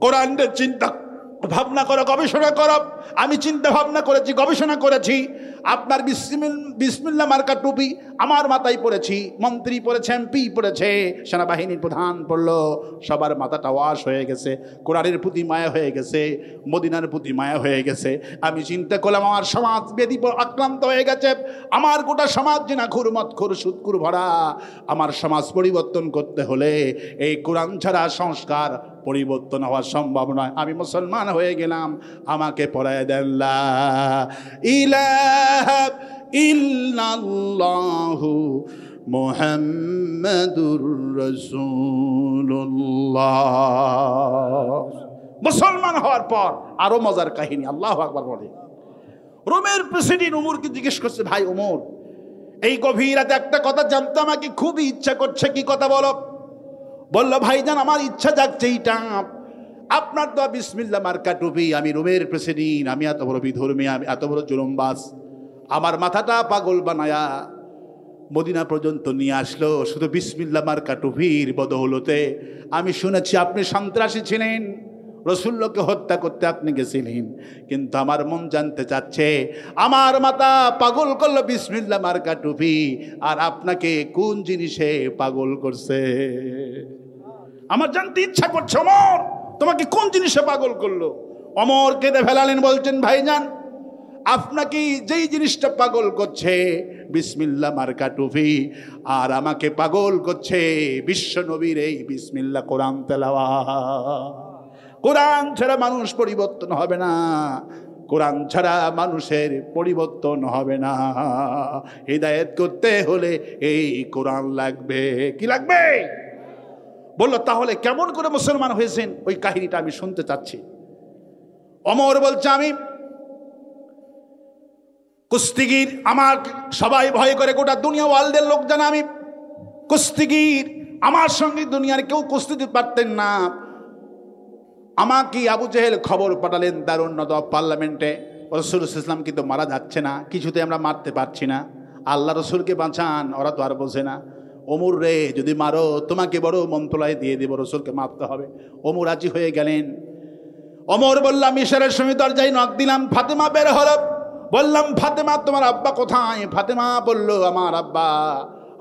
কোরআনের চিন্তা ভাবনা করো, গবেষণা করো। আমি চিন্তা ভাবনা করেছি, গবেষণা করেছি। আপনার বিসমিল্লাহ মার্কা টুপি আমার মাথায় পড়েছি, মন্ত্রী পড়েছে, এমপি পড়েছে, সেনাবাহিনীর প্রধান পড়লো, সবার মাথাটা ওয়াশ হয়ে গেছে, কোরআনের প্রতি মায়া হয়ে গেছে, মদিনার প্রতি মায়া হয়ে গেছে। আমি চিন্তা করলাম, আমার সমাজ বেদি আক্রান্ত হয়ে গেছে, আমার গোটা সমাজ জিনাখুর মদখুর সুদখুর ভরা। আমার সমাজ পরিবর্তন করতে হলে এই কোরআন ছাড়া সংস্কার পরিবর্তন হওয়া সম্ভব নয়। আমি মুসলমান হয়ে গেলাম, আমাকে পড়ায় দেন লা ইলাহা ইল্লাল্লাহু মুহাম্মাদুর রাসূলুল্লাহ। মুসলমান হওয়ার পর আরো মজার কাহিনী, আল্লাহু আকবার বলে। রোমের প্রেসিডেন্ট উমরকে জিজ্ঞেস করছে, ভাই উমর, এই গভীর রাতে একটা কথা জানতে আমাকে খুবই ইচ্ছা করছে, কি কথা বলো? বলল, ভাইজান আমার ইচ্ছা জাগছে এইটা, আপনার তো বিসমিল্লাহ মার্কা টুপি, আমি রোমের প্রেসিডেন্ট, আমি এত বড় বিধর্মী, আমি এত বড় জুলুমবাজ, আমার মাথাটা পাগল বানায়া মদিনা পর্যন্ত নিয়ে আসলো শুধু বিসমিল্লাহ মার্কা টুপির বদৌলতে। আমি শুনেছি আপনি সন্ত্রাসী ছিলেন, রাসূলকে হত্যা করতে আপনি গেছিলেন, কিন্তু আমার মন জানতে চাচ্ছে, আমার মাথা পাগল করলো বিসমিল্লাহ মার্কা টুপি, আর আপনাকে কোন জিনিসে পাগল করছে? আমার জানতে ইচ্ছা করছে, ওমর তোমাকে কোন জিনিসে পাগল করলো? ওমর কেঁদে ফেলালেন, বলছেন, ভাইজান আপনাকে যেই জিনিসটা পাগল করছে বিসমিল্লাহ মার্কা টুপি, আর আমাকে পাগল করছে বিশ্ব নবীর এই বিসমিল্লাহ কোরআন তেলাওয়াত। কোরআন ছাড়া মানুষ পরিবর্তন হবে না, কোরআন ছাড়া মানুষের পরিবর্তন হবে না। হিদায়াত করতে হলে এই কোরআন লাগবে। কি লাগবে? বলল তাহলে কেমন করে মুসলমান হয়েছেন ওই কাহিনীটা আমি শুনতে চাচ্ছি। ওমর বলছে আমি কুস্তিগির, আমার সবাই ভয় করে, গোটা দুনিয়া ওয়ার্ল্ডের লোক জানে আমি কুস্তিগির। আমার সঙ্গে দুনিয়ার কেউ কুস্তি দিতে পারতেন না। আমাকে আবু জেহেল খবর পাঠালেন দারুন্নত পার্লামেন্টে, রসুল ইসলাম কিন্তু মারা যাচ্ছে না, কিছুতে আমরা মারতে পারছি না, আল্লাহ রসুলকে বাঁচান। ওরা তো আর বোঝে না। ওমর রে যদি মারো তোমাকে বড় মন্ত্রণালয় দিয়ে দেব, রসুলকে মারতে হবে। ওমর রাজি হয়ে গেলেন। ওমর বললাম ইশারার সময় দরজায় নক দিলাম, ফাতেমা বের হলো। বললাম ফাতেমা তোমার আব্বা কোথায়? ফাতেমা বলল আমার আব্বা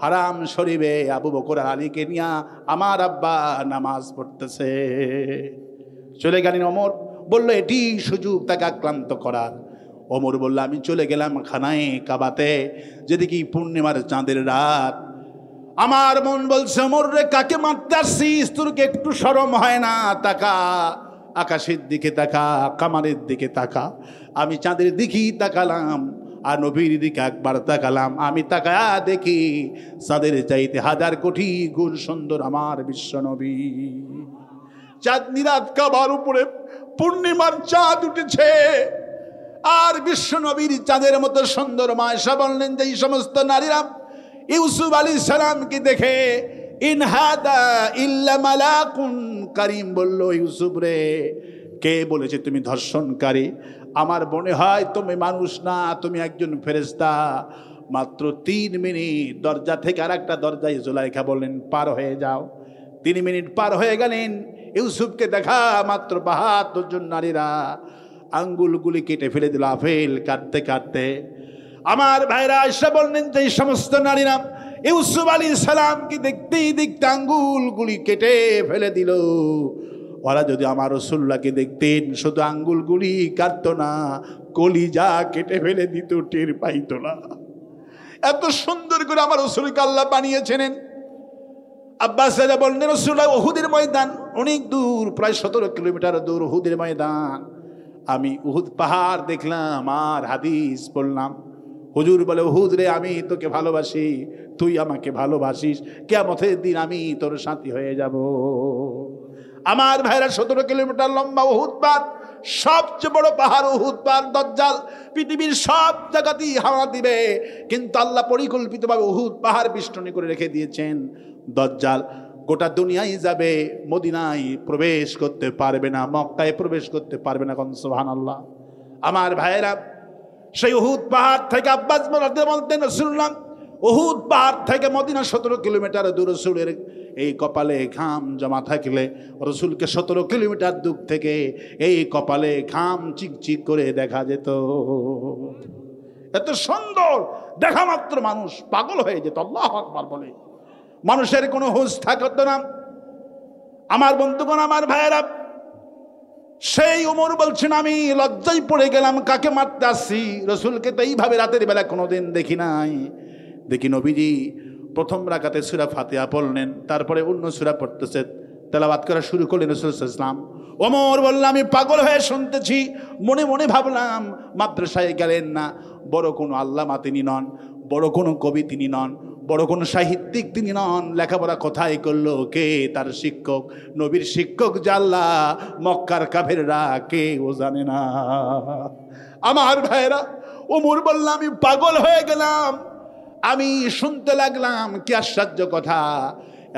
হারাম শরীফে আবু বকর আর আলীকে নিয়ে আমার আব্বা নামাজ পড়তেছে। চলে গেলেন। ওমর বলল এটি সুযোগ তাকে আক্রান্ত করার। ওমর বলল আমি চলে গেলাম খানায় কাবাতে, যেদিকে পূর্ণিমার চাঁদের রাত। আমার মন বলছে ওমর রে কাকে মারতে আসছিস? তোরকে একটু শরম হয় না? তাকা, আকাশের দিকে তাকা, কামারের দিকে তাকা। আমি চাঁদের দিকেই তাকালাম আর নবীর দিকে একবার তাকালাম। আমি তাকায়া দেখি চাঁদের চাইতে হাজার কোটি গুণ সুন্দর আমার বিশ্ব নবী। চাঁদনি রাত, কাবার উপরে পূর্ণিমার চাঁদ উঠেছে আর বিশ্ব নবীর চাঁদের মতো সুন্দর। মা আয়েশা বললেন যে এই সমস্ত নারীরা ইউসুফ আলাইহিস সালামকে দেখে ইন হাদা ইল্লা মালাকুন কারীম, বলল ইউসুফ রে কে বলেছে তুমি ধর্ষণকারী? আমার মনে হয় তুমি মানুষ না, তুমি একজন ফেরেশতা। মাত্র 3 মিনিট দরজা থেকে আর একটা দরজায় জুলাইখা বললেন পার হয়ে যাও। 3 মিনিট পার হয়ে গেলেন। ইউসুফকে দেখা মাত্র 72 জন নারীরা আঙ্গুলগুলি কেটে ফেলে দিল আপেল কাটতে কাটতে। আমার ভাইরা এসে বললেন যে এই সমস্ত নারীরা ইউসুফ আলাইহিস সালামকে দেখতেই দেখতে আঙ্গুলগুলি কেটে ফেলে দিল। ওরা যদি আমার রাসূলুল্লাহকে দেখতেন শুধু আঙ্গুলগুলি কাটতো না, কলিজা কেটে ফেলে দিত, টের পাইতো না। এত সুন্দর করে আমার রাসূলকে আল্লাহ বানিয়েছেন। আব্বাস রাজা বললেন রাসূলুল্লাহ উহুদের ময়দান অনেক দূর, প্রায় 17 কিলোমিটার দূর উহুদের ময়দান। আমি উহুদ পাহাড় দেখলাম আর হাদিস পড়লাম। হুজুর বলে উহুদ রে আমি তোকে ভালোবাসি, তুই আমাকে ভালোবাসিস, কিয়ামতের দিন আমি তোর সাথী হয়ে যাব। আমার ভাইরা 17 কিলোমিটার লম্বা উহুদ পাহাড়, সবচেয়ে বড় পাহাড় উহুদ পাহাড়। দাজ্জাল পৃথিবীর সব জায়গাতেই হাওয়া দিবে, কিন্তু আল্লাহ পরিকল্পিতভাবে উহুদ পাহাড় বেষ্টনী করে রেখে দিয়েছেন। দাজ্জাল গোটা দুনিয়ায় যাবে, মদিনায় প্রবেশ করতে পারবে না, মক্কায় প্রবেশ করতে পারবে না। কোন সুবহানাল্লাহ। আমার ভাইরা সেই উহুদ পাহাড় থেকে আব্বাস বলতেন রাসূলুল্লাহ উহুদ পাহাড় থেকে মদিনা 17 কিলোমিটার দূর। রাসূলের এই কপালে ঘাম জমা থাকলে রাসূলকে 17 কিলোমিটার দূর থেকে এই কপালে ঘাম চিকচিক করে দেখা যেত। এত সুন্দর দেখা মাত্র মানুষ পাগল হয়ে যেত আল্লাহু আকবার বলে, মানুষের কোনো হুঁশ থাকতো না। আমার বন্ধুগণ, আমার ভাইয়েরা, সেই ওমর বলছেন আমি লজ্জায় পড়ে গেলাম, কাকে মারতে আসছি? রাসূলকে তো এইভাবে রাতের বেলা কোনোদিন দেখি নাই। দেখি নবীজি প্রথম রাকাতে সূরা ফাতিহা পড়লেন, তারপরে অন্য সূরা পড়তেছে, তেলাওয়াত করা শুরু করলেন রাসূল সাল্লাল্লাহু আলাইহি ওয়াসাল্লাম। ওমর বলল আমি পাগল হয়ে শুনতেছি, মনে মনে ভাবলাম মাদ্রাসায় গেলেন না, বড় কোনো আল্লামা তিনি নন, বড় কোনো কবি তিনি নন, বড় কোনো সাহিত্যিক তিনি নন, লেখাপড়া কোথায় করলো, কে তার শিক্ষক? নবীর শিক্ষক জাল্লা, মক্কার কাফেররা কেউ জানে না। আমার ভাইরা, ওমর বলল আমি পাগল হয়ে গেলাম, আমি শুনতে লাগলাম কি আশ্চর্য কথা,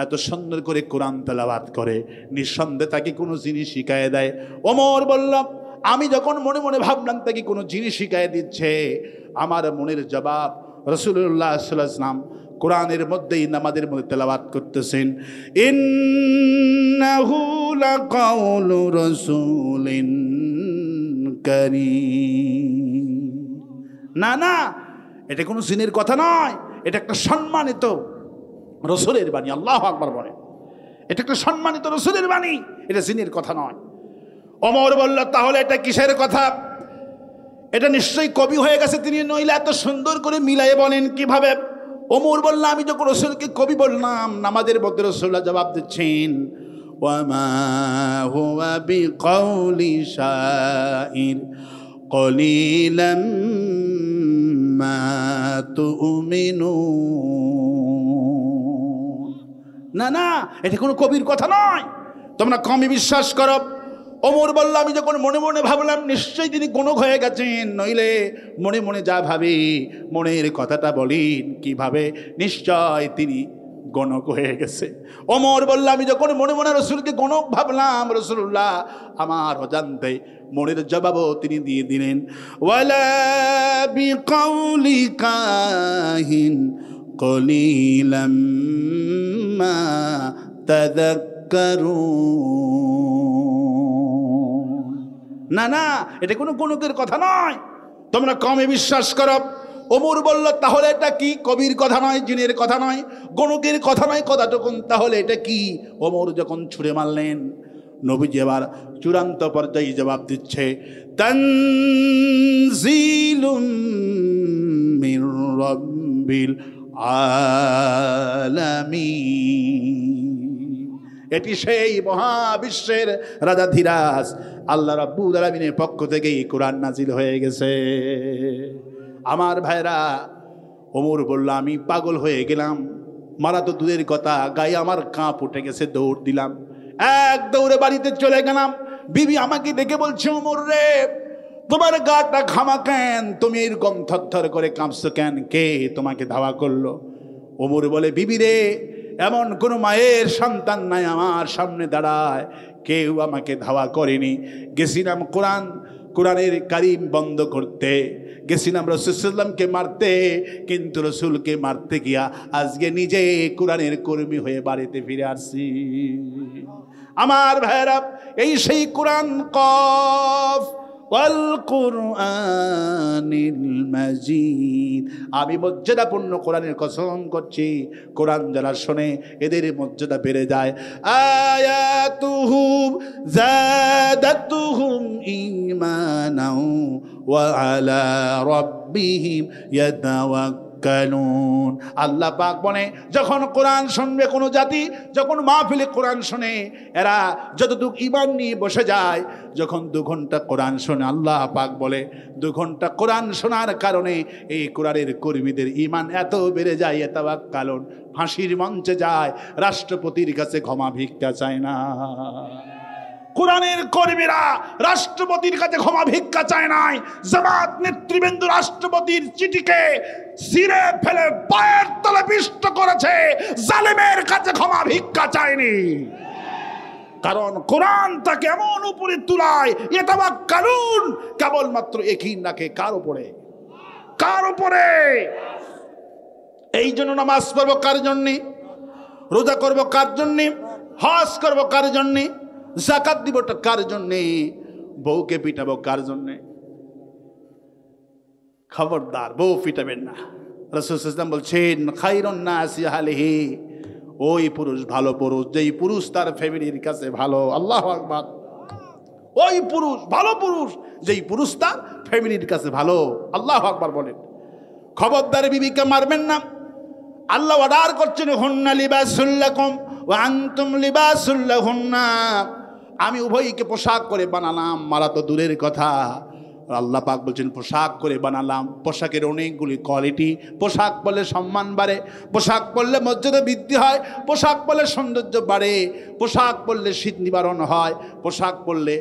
এত সুন্দর করে কোরআন তেলাওয়াত করে, নিঃসন্দেহে তাকে কোনো জিনিস শিখায় দেয়। ওমর বলল আমি যখন মনে মনে ভাবলাম তাকে কোনো জিনিস শিখায় দিচ্ছে, আমার মনের জবাব রাসূলুল্লাহ সাল্লাল্লাহু আলাইহি ওয়াসাল্লাম কোরআনের মধ্যেই নামাজের মধ্যে তেলাওয়াত করতেছেন, ইন্নাহু লাকাউলু রাসূলিন কারীম। না না, এটা কোনো জিনের কথা নয়, এটা একটা সম্মানিত রাসূলের বাণী। আল্লাহু আকবার বলে, এটা একটা সম্মানিত রাসূলের বাণী, এটা জিনের কথা নয়। ওমর বলল তাহলে এটা কিসের কথা? এটা নিশ্চয়ই কবি হয়ে গেছে তিনি, নইলে এত সুন্দর করে মিলায়ে বলেন কিভাবে? ওমর বলল আমি যখন রাসূলকে কবি বললাম, নামাজের মধ্যে রাসূলুল্লাহ জবাব দিচ্ছেন ওয়া মা হুয়া বিকাউলি শাইর قليلا ما تؤمنون। না না, এটা কোনো কবির কথা নয়, তোমরা কমই বিশ্বাস করো। ওমর বলল, আমি যখন মনে মনে ভাবলাম নিশ্চয়ই তিনি গণক হয়ে গেছেন, নইলে মনে মনে যা ভাবি মনের কথাটা বলেন কিভাবে, নিশ্চয় তিনি গণক হয়ে গেছে। ওমর বলল, আমি যখন মনে মনে রসুলকে গণক ভাবলাম, রসুল্লাহ আমার অজান্তে মনের জবাবও তিনি দিয়ে দিলেন, ওয়ালা বিকাউলি কাহিন কলিলাম মা তাযাক্কারুন। না না, এটা কোনো গণকের কথা নয়, তোমরা কমে বিশ্বাস করো। ওমর বলল, তাহলে এটা কি? কবির কথা নয়, জিনের কথা নয়, গণকের কথা নয়, কথা তখন তাহলে এটা কি? ওমর যখন ছুঁড়ে মারলেন, নবীজি আবার চূড়ান্ত পর্যায়ে জবাব দিচ্ছে, তানজিলুম মির রাব্বিল আলামিন। এটি সেই মহাবিশ্বের রাজাধিরাজ আল্লাহ রাব্বুল আলামিনের পক্ষ থেকে এই কোরআন নাজিল হয়ে গেছে। আমার ভাইরা, ওমর বলল, আমি পাগল হয়ে গেলাম, মারা তো দূরের কথা, গায়ে আমার কাঁপ উঠে গেছে, দৌড় দিলাম, এক দৌড়ে বাড়িতে চলে গেলাম। বিবি আমাকে ডেকে বলছে, ওমর রে, তোমার গাটা ঘামা কেন, তুমি এরকম থরথর করে কাঁপছো কেন, কে তোমাকে ধাওয়া করলো? ওমর বলে, বিবি রে, এমন কোনো মায়ের সন্তান নাই আমার সামনে দাঁড়ায়, কেউ আমাকে ধাওয়া করেনি। গেছিলাম কোরআনের কারিম বন্ধ করতে, গেছিলাম রাসূলুল্লাহকে মারতে, কিন্তু রসুলকে মারতে গিয়া আজকে নিজে কোরআনের কর্মী হয়ে বাড়িতে ফিরে আসছি। আমার ভাইরা, এই সেই কোরআন, কফ ওয়াল কুরআনিল মাজিদ। আমি মর্যাদাপূর্ণ কোরআনের কসম করছি, কোরআন যারা শোনে এদের মর্যাদা বেড়ে যায়। আয়াতুহু যাদাতুহুম ঈমানাও ওয়া আলা রাব্বিহিম ইয়াতাওয়াক্কালুন। আল্লাহ পাক বলে, যখন কোরআন শুনবে কোনো জাতি, যখন মাহফিলে কোরআন শোনে, এরা যতটুকু ঈমান নিয়ে বসে যায়, যখন 2 ঘন্টা কোরআন শোনে, আল্লাহ পাক বলে 2 ঘন্টা কোরআন শোনার কারণে এই কোরআনের কর্মীদের ঈমান এত বেড়ে যায়, ইয়াতাওয়াক্কালুন, ফাঁসির মঞ্চে যায়, রাষ্ট্রপতির কাছে ক্ষমা ভিক্ষা চায় না। কোরআনের কর্মীরা রাষ্ট্রপতির কাছে ক্ষমা ভিক্ষা চায় নাই, জামাত নেতৃবৃন্দ রাষ্ট্রপতির চিঠিকে ছিঁড়ে ফেলে পায়ের তলে পিষ্ট করেছে, জালেমের কাছে ক্ষমা ভিক্ষা চায়নি। কারণ কোরআন তাকে এমন উপরে তুলায়, ইয়াতাওয়াক্কালুন, কেবলমাত্র ইয়াকিন রাখে কার উপরে? কার উপরে? এই জন্য নামাজ পড়বো কার জন্যে? রোজা করবো কার জন্যে? হজ করবো কার জন্যে? যাকাত দিবটা কার জন্যে? বউকে পিটাবো কার জন্যে? খবরদার, বউ পিটাবেন না। রাসূল সাল্লাল্লাহু আলাইহি ওয়াসাল্লাম বলছেন, খায়রুন নাসি আলাইহি, ওই পুরুষ ভালো পুরুষ যেই পুরুষ তার ফ্যামিলির কাছে ভালো। আল্লাহু আকবার। ওই পুরুষ ভালো পুরুষ যেই পুরুষ তার ফ্যামিলির কাছে ভালো। আল্লাহু আকবার বলেন। খবরদার, বিবিকে মারবেন না। আল্লাহ অর্ডার করছেন, হুন্না লিবাসুল লাকুম ওয়া আনতুম লিবাসুল লাহুন্না। আমি উভয়কে পোশাক করে বানালাম, মারা তো দূরের কথা। আল্লাহ পাক বলছেন, পোশাক করে বানালাম। পোশাকের অনেকগুলি কোয়ালিটি। পোশাক পরলে সম্মান বাড়ে, পোশাক পরলে মর্যাদা বৃদ্ধি হয়, পোশাক পরলে সৌন্দর্য বাড়ে, পোশাক পরলে শীত নিবারণ হয়, পোশাক পরলে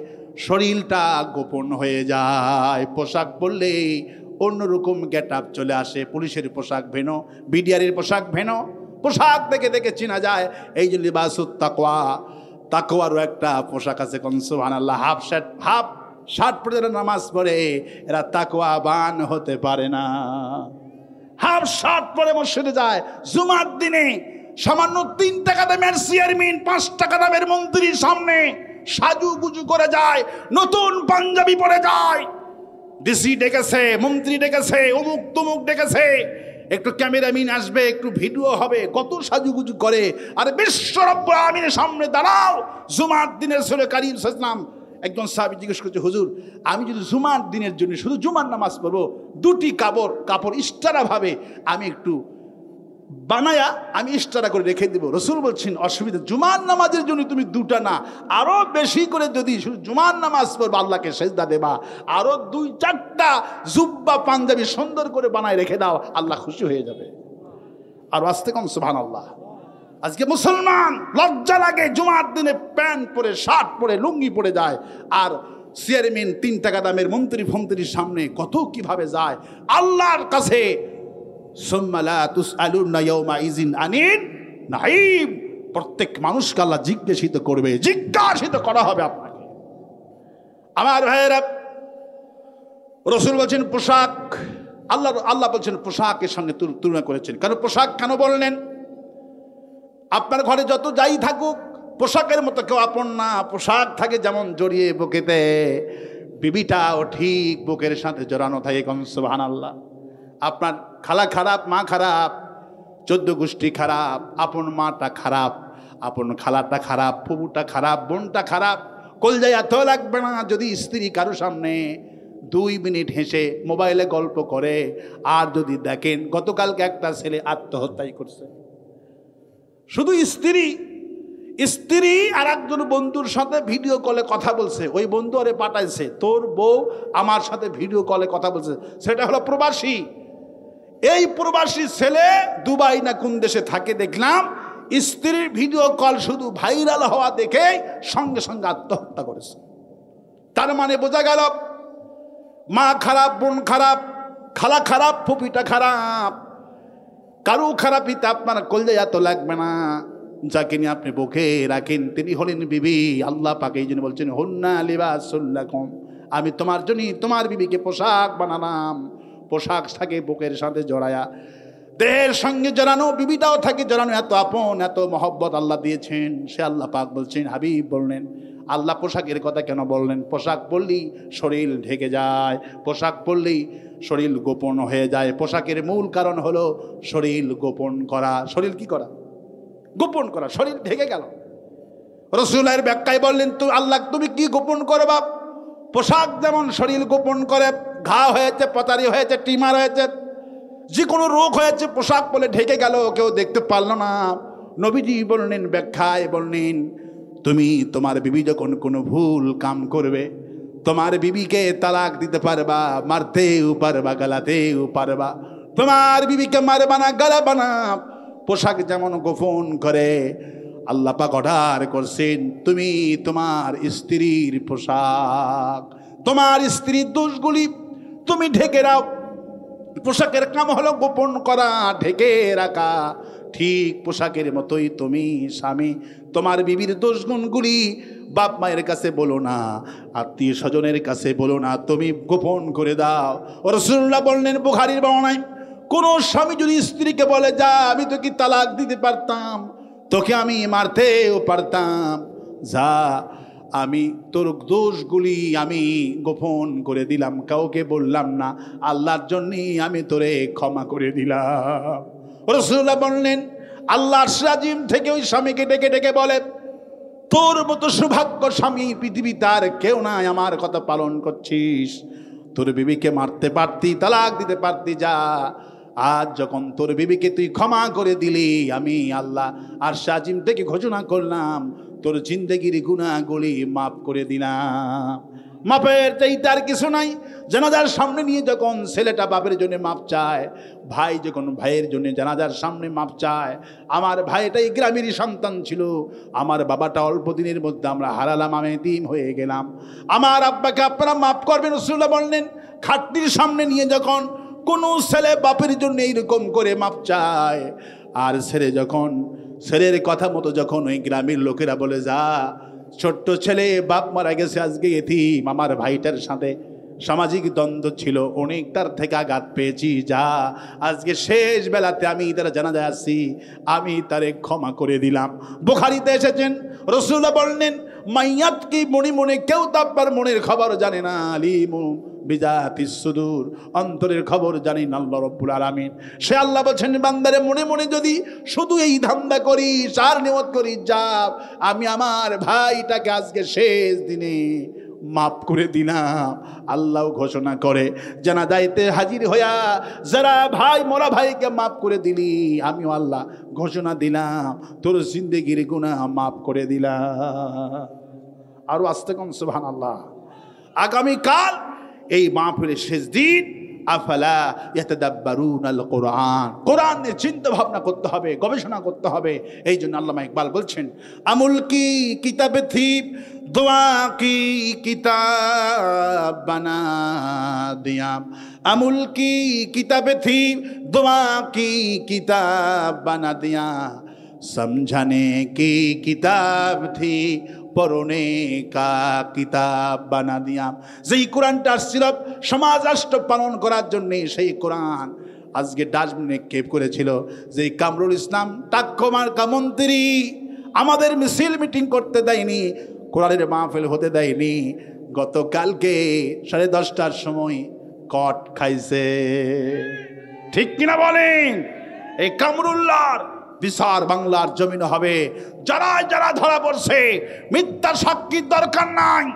শরীরটা গোপন হয়ে যায়, পোশাক পরলে অন্যরকম গেট আপ চলে আসে। পুলিশের পোশাক ভেনো, বিডিআরের পোশাক ভেনো, পোশাক দেখে দেখে চেনা যায়। এই যে লিবাসুত তাকওয়া, তাকওয়ারও একটা পোশাক আছে। কোন সুবহানাল্লাহ। হাফ শার্ট পরে নামাজ পড়ে এরা তাকওয়াবান হতে পারে না। হাফ শার্ট পরে মসজিদে যায়, জুমার দিনে সামান্য 3 টাকা দামের চেয়ারম্যান, 5 টাকা দামের মন্ত্রীর সামনে সাজুগুজু করে যায়, নতুন পাঞ্জাবি পরে যায়। ডিসি ডেকেছে, মন্ত্রী ডেকেছে, অমুক তমুক ডেকেছে, একটু ক্যামেরাম্যান আসবে, একটু ভিডিও হবে, কত সাজুগুজু করে। আর বিশ্ব রব্বুল আমিনের সামনে দাঁড়াও। জুমার দিনের রাসূল কারীম সাল্লাল্লাহু আলাইহি ওয়াসাল্লাম, একজন সাহাবী জিজ্ঞেস করছে, হুজুর আমি যদি জুমার দিনের জন্য শুধু জুমার নামাজ পড়বো, 2টি কাপড় ইস্তারা ভাবে আমি একটু বানায়া আমি ইস্টারা করে রেখে দিব। রসুল বলছেন অসুবিধা, জুমার নামাজের জন্য তুমি দুটা না আরো বেশি করে যদি শুধু জুমার নামাজ পড়বা, আল্লাহকে সেজদা দেবা, আরো 2-4টা জুব্বা পাঞ্জাবি সুন্দর করে বানায় রেখে দাও, আল্লাহ খুশি হয়ে যাবে। আর আসতে কম সুবহানাল্লাহ। আজকে মুসলমান লজ্জা লাগে, জুমার দিনে প্যান্ট পরে, শার্ট পরে, লুঙ্গি পরে যায়, আর চেয়ারম্যান 3 টাকা দামের মন্ত্রী ফন্ত্রীর সামনে কত কিভাবে যায়। আল্লাহর কাছে সুম্মা লা তুসআলুনা ইয়াওমা ইযিন আনিন নাঈম, প্রত্যেক মানুষকে আল্লাহ জিজ্ঞাসিত করা হবে আপনাকে। আমার ভাইয়েরা, রসুল বলছেন পোশাক, আল্লাহ বলছেন পোশাকের সঙ্গে তুলনা করেছেন। কারণ পোশাক কেন বললেন? আপনার ঘরে যত যাই থাকুক, পোশাকের মতো কেউ আপন না। পোশাক থাকে যেমন জড়িয়ে বুকেতে, বিবিটাও ঠিক বুকের সাথে জড়ানো থাকে। কোন সুবহানাল্লাহ। আপনার খালা খারাপ, মা খারাপ, 14 গোষ্ঠী খারাপ, আপন মাটা খারাপ, আপন খালাটা খারাপ, ফুবুটা খারাপ, বোনটা খারাপ, কলজায় এত লাগবে না যদি স্ত্রী কারো সামনে 2 মিনিট হেসে মোবাইলে গল্প করে। আর যদি দেখেন গতকালকে একটা ছেলে আত্মহত্যাই করছে, শুধু স্ত্রী আর একজন বন্ধুর সাথে ভিডিও কলে কথা বলছে, ওই বন্ধু আরে পাঠাইছে তোর বউ আমার সাথে ভিডিও কলে কথা বলছে, সেটা হলো প্রবাসী। এই প্রবাসী ছেলে দুবাই না কোন দেশে থাকে দেখলাম, স্ত্রীর ভিডিও কল শুধু ভাইরাল হওয়া দেখে সঙ্গে সঙ্গে আত্মহত্যা করেছে। তার মানে বোঝা গেল মা খারাপ, বোন খারাপ, খালা খারাপ, ফুপিটা খারাপ, কারো খারাপিতে আপনার কলজায় এত লাগবে না। যাকে নিয়ে আপনি বুকে রাখেন তিনি হলেন বিবি। আল্লাহ পাক এই জন্য বলছেন হুন্না লিবাসুল লাকুম, আমি তোমার জন্য তোমার বিবিকে পোশাক বানালাম। পোশাক থাকে বুকের সাথে জড়ায়া, দেহের সঙ্গে জড়ানো, বিবিটাও থাকে জড়ানো, এত আপন, এত মহব্বত আল্লাহ দিয়েছেন। সে আল্লাহ পাক বলছেন, হাবিব বললেন আল্লাহ পোশাকের কথা কেন বললেন? পোশাক পরলেই শরীর ঢেকে যায়, পোশাক পরলেই শরীর গোপন হয়ে যায়। পোশাকের মূল কারণ হলো শরীর গোপন করা। শরীর কি করা? গোপন করা। শরীর ঢেকে গেল। রাসূলের ব্যাখ্যায় বললেন, তো আল্লাহ তুমি কি গোপন করবা? পোশাক যেমন শরীর গোপন করে, ঘা হয়েছে, পচারি হয়েছে, টিমার হয়েছে, যে কোনো রোগ হয়েছে, পোশাক বলে ঢেকে গেল, কেউ দেখতে পারল না। নবীজি বললেন, ব্যাখ্যায় বললেন, তুমি তোমার বিবি যখন কোনো ভুল কাম করবে, তোমার বিবিকে তালাক দিতে পারবা, মারতেও পারবা, গালাতেও পারবা, তোমার বিবিকে মারবা না, গালাবা না। পোশাক যেমন গোপন করে, আল্লাহ পাক অর্ডার করছেন তুমি তোমার স্ত্রীর পোশাক, তোমার স্ত্রীর দোষগুলি তুমি ঢেকে রাখো। পোশাকের কাম হলো গোপন করা, ঢেকে রাখা। ঠিক পোশাকের মতোই তুমি স্বামী তোমার বিবির দোষগুণগুলি বাপ মায়ের কাছে বলো না, আত্মীয় স্বজনের কাছে বলো না, তুমি গোপন করে দাও। রাসূলুল্লাহ বললেন বুখারীর বর্ণনায়, কোন স্বামী যদি স্ত্রীকে বলে, যা আমি তোকে তালাক দিতে পারতাম, তোকে আমি মারতেও পারতাম, যা আমি তোর দোষগুলি আমি গোপন করে দিলাম, কাউকে বললাম না, আল্লাহর জন্যই আমি তোরে ক্ষমা করে দিলাম। রাসূলুল্লাহ বললেন, আল্লাহ আরশ আজিম থেকে ওই স্বামীকে ডেকে ডেকে বলে, তোর মতো সৌভাগ্য স্বামী পৃথিবীতে আর কেউ নাই, আমার কথা পালন করছিস। তোর বিবিকে মারতে পারতি, তালাক দিতে পারতি, যা আজ যখন তোর বিবিকে তুই ক্ষমা করে দিলি, আমি আল্লাহ আরশ আজিম থেকে ঘোষণা করলাম তোর জিন্দেগির গুনাহগুলি মাফ করে দিলাম। মাপের চাইতে আর কিছু নাই। জানাজার সামনে নিয়ে যখন ছেলেটা বাপের জন্য মাপ চায়, ভাই যখন ভাইয়ের জন্য জানাজার সামনে মাপ চায়, আমার ভাইটাই গ্রামেরই সন্তান ছিল, আমার বাবাটা অল্প দিনের মধ্যে আমরা হারালাম, আমি এতিম হয়ে গেলাম, আমার আব্বাকে আপনারা মাফ করবেন। রাসূলুল্লাহ বললেন, খাটটির সামনে নিয়ে যখন কোনো ছেলে বাপের জন্য এইরকম করে মাপ চায়, আর ছেলে যখন ছেলের কথা মতো যখন ওই গ্রামের লোকেরা বলে, যা ছোট্ট ছেলে বাপ মারা গেছে, আজকে এতিম, আমার ভাইটার সাথে সামাজিক দ্বন্দ্ব ছিল, অনেকটার থেকে আঘাত পেয়েছি, যা আজকে শেষ বেলাতে আমি তারা জানাজা আসছি, আমি তারে ক্ষমা করে দিলাম। বুখারীতে এসেছেন, রাসূলুল্লাহ বললেন, মাইয়াত কি মনে মনে কেউ তো আপনার মনের খবর জানে না, আলিমু বিজাতিস সুদূর, অন্তরের খবর জানেন আল্লাহ রাব্বুল আলামিন। সে আল্লাহ বলছেন, বান্দারে মনে মনে যদি শুধু এই ধান্দা করিস আর নিয়ত করিস, যা আমি আমার ভাইটাকে আজকে শেষ দিনে মাফ করে দিলাম। আল্লাহ ঘোষণা করে জানাজাতে হাজির হইয়া যারা ভাই মরা ভাইকে মাফ করে দিলি, আমিও আল্লাহ ঘোষণা দিলাম তোর জিন্দেগির গুনাহ মাফ করে দিলাম। আরো আস্তে কম সুবহানাল্লাহ। আগামীকাল এই মাহফিলের শেষ দিন, আফালা ইয়াতাদাব্বারুনাল কোরআন, কোরআন নিয়ে চিন্তা ভাবনা করতে হবে, গবেষণা করতে হবে। এই জন্য আল্লামা ইকবাল বলছেন, আমুল কি কিতাবে থি দোয়া কি কিতাব বানা দিয়া, আমুল কি কিতাবে থি দোয়া কি কিতাব বানা দিয়া, समझाने की किताब थी পড়নে কা কিতাব বানা দিয়াম। যেই কোরআনটা সিরপ সমাজ রাষ্ট্র পালন করার জন্য, সেই কোরআন আজকে ডাস্টবিনে নিক্ষেপ করেছিল। যেই কামরুল ইসলাম টাক্কমার্কা মন্ত্রী আমাদের মিছিল মিটিং করতে দেয়নি, কোরআনের মাহফিল হতে দেয়নি, গতকালকে 10:30টার সময় কট খাইছে। ঠিক কিনা বলেন? এই কামরুল্লাহর বিচার বাংলার জমিনে হবে। যারা যারা ধরা পড়ছে, মিথ্যা সাক্ষীর দরকার নাই।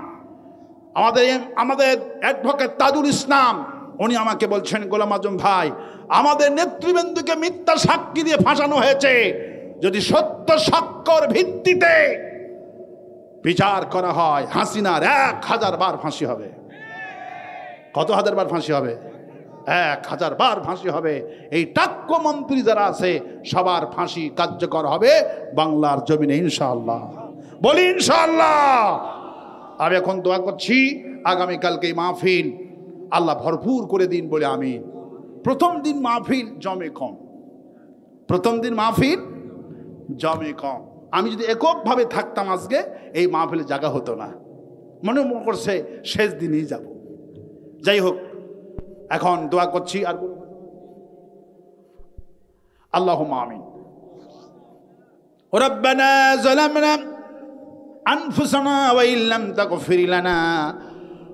আমাদের অ্যাডভোকেট তাজুল ইসলাম উনি আমাকে বলছেন, গোলাম আজম ভাই, আমাদের নেতৃবৃন্দকে মিথ্যা সাক্ষী দিয়ে ফাঁসানো হয়েছে। যদি সত্য সাক্ষ্যর ভিত্তিতে বিচার করা হয়, হাসিনার 1000 বার ফাঁসি হবে। কত হাজার বার ফাঁসি হবে? 1000 বার ফাঁসি হবে। এই টাক্ক মন্ত্রী যারা আছে সবার ফাঁসি কার্যকর হবে বাংলার জমিনে ইনশাআল্লাহ। বলি ইনশাআল্লাহ। আমি এখন দোয়া করছি আগামীকালকে এই মাহফিল আল্লাহ ভরপুর করে দিন বলে আমি। প্রথম দিন মাহফিল জমে কম, প্রথম দিন মাহফিল জমে কম। আমি যদি এককভাবে থাকতাম আজকে এই মাহফিলে জায়গা হতো না। মনে করছে শেষ দিনই যাব। যাই হোক, এখন দোয়া করছি। আর আল্লাহুম্মা আমিন। রব্বানা যালামনা আনফুসানা ওয়া ইল্লাম তাগফির লানা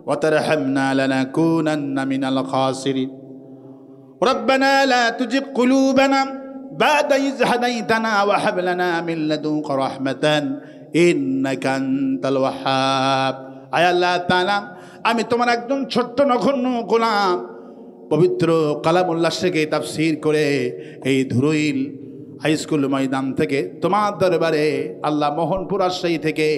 ওয়া তারহামনা লানাকুনান্না মিনাল খাসিরিন। রব্বানা লা তুজিগ কুলুবানা বা'দা ইয হাদাইতানা ওয়া হাব লানা মিন লাদুনকা রাহমাতান ইন্নাকা আনতাল ওয়াহ্হাব। আয় আল্লাহ তাআলা, আমি তোমার একজন ছোট্ট নগণ্য গোলাম, পবিত্র কালামুল্লাহ থেকে তাফসীর করে এই ধুরুইল হাই স্কুল ময়দান থেকে তোমার দরবারে আল্লাহ মোহনপুর রাজশাহী থেকে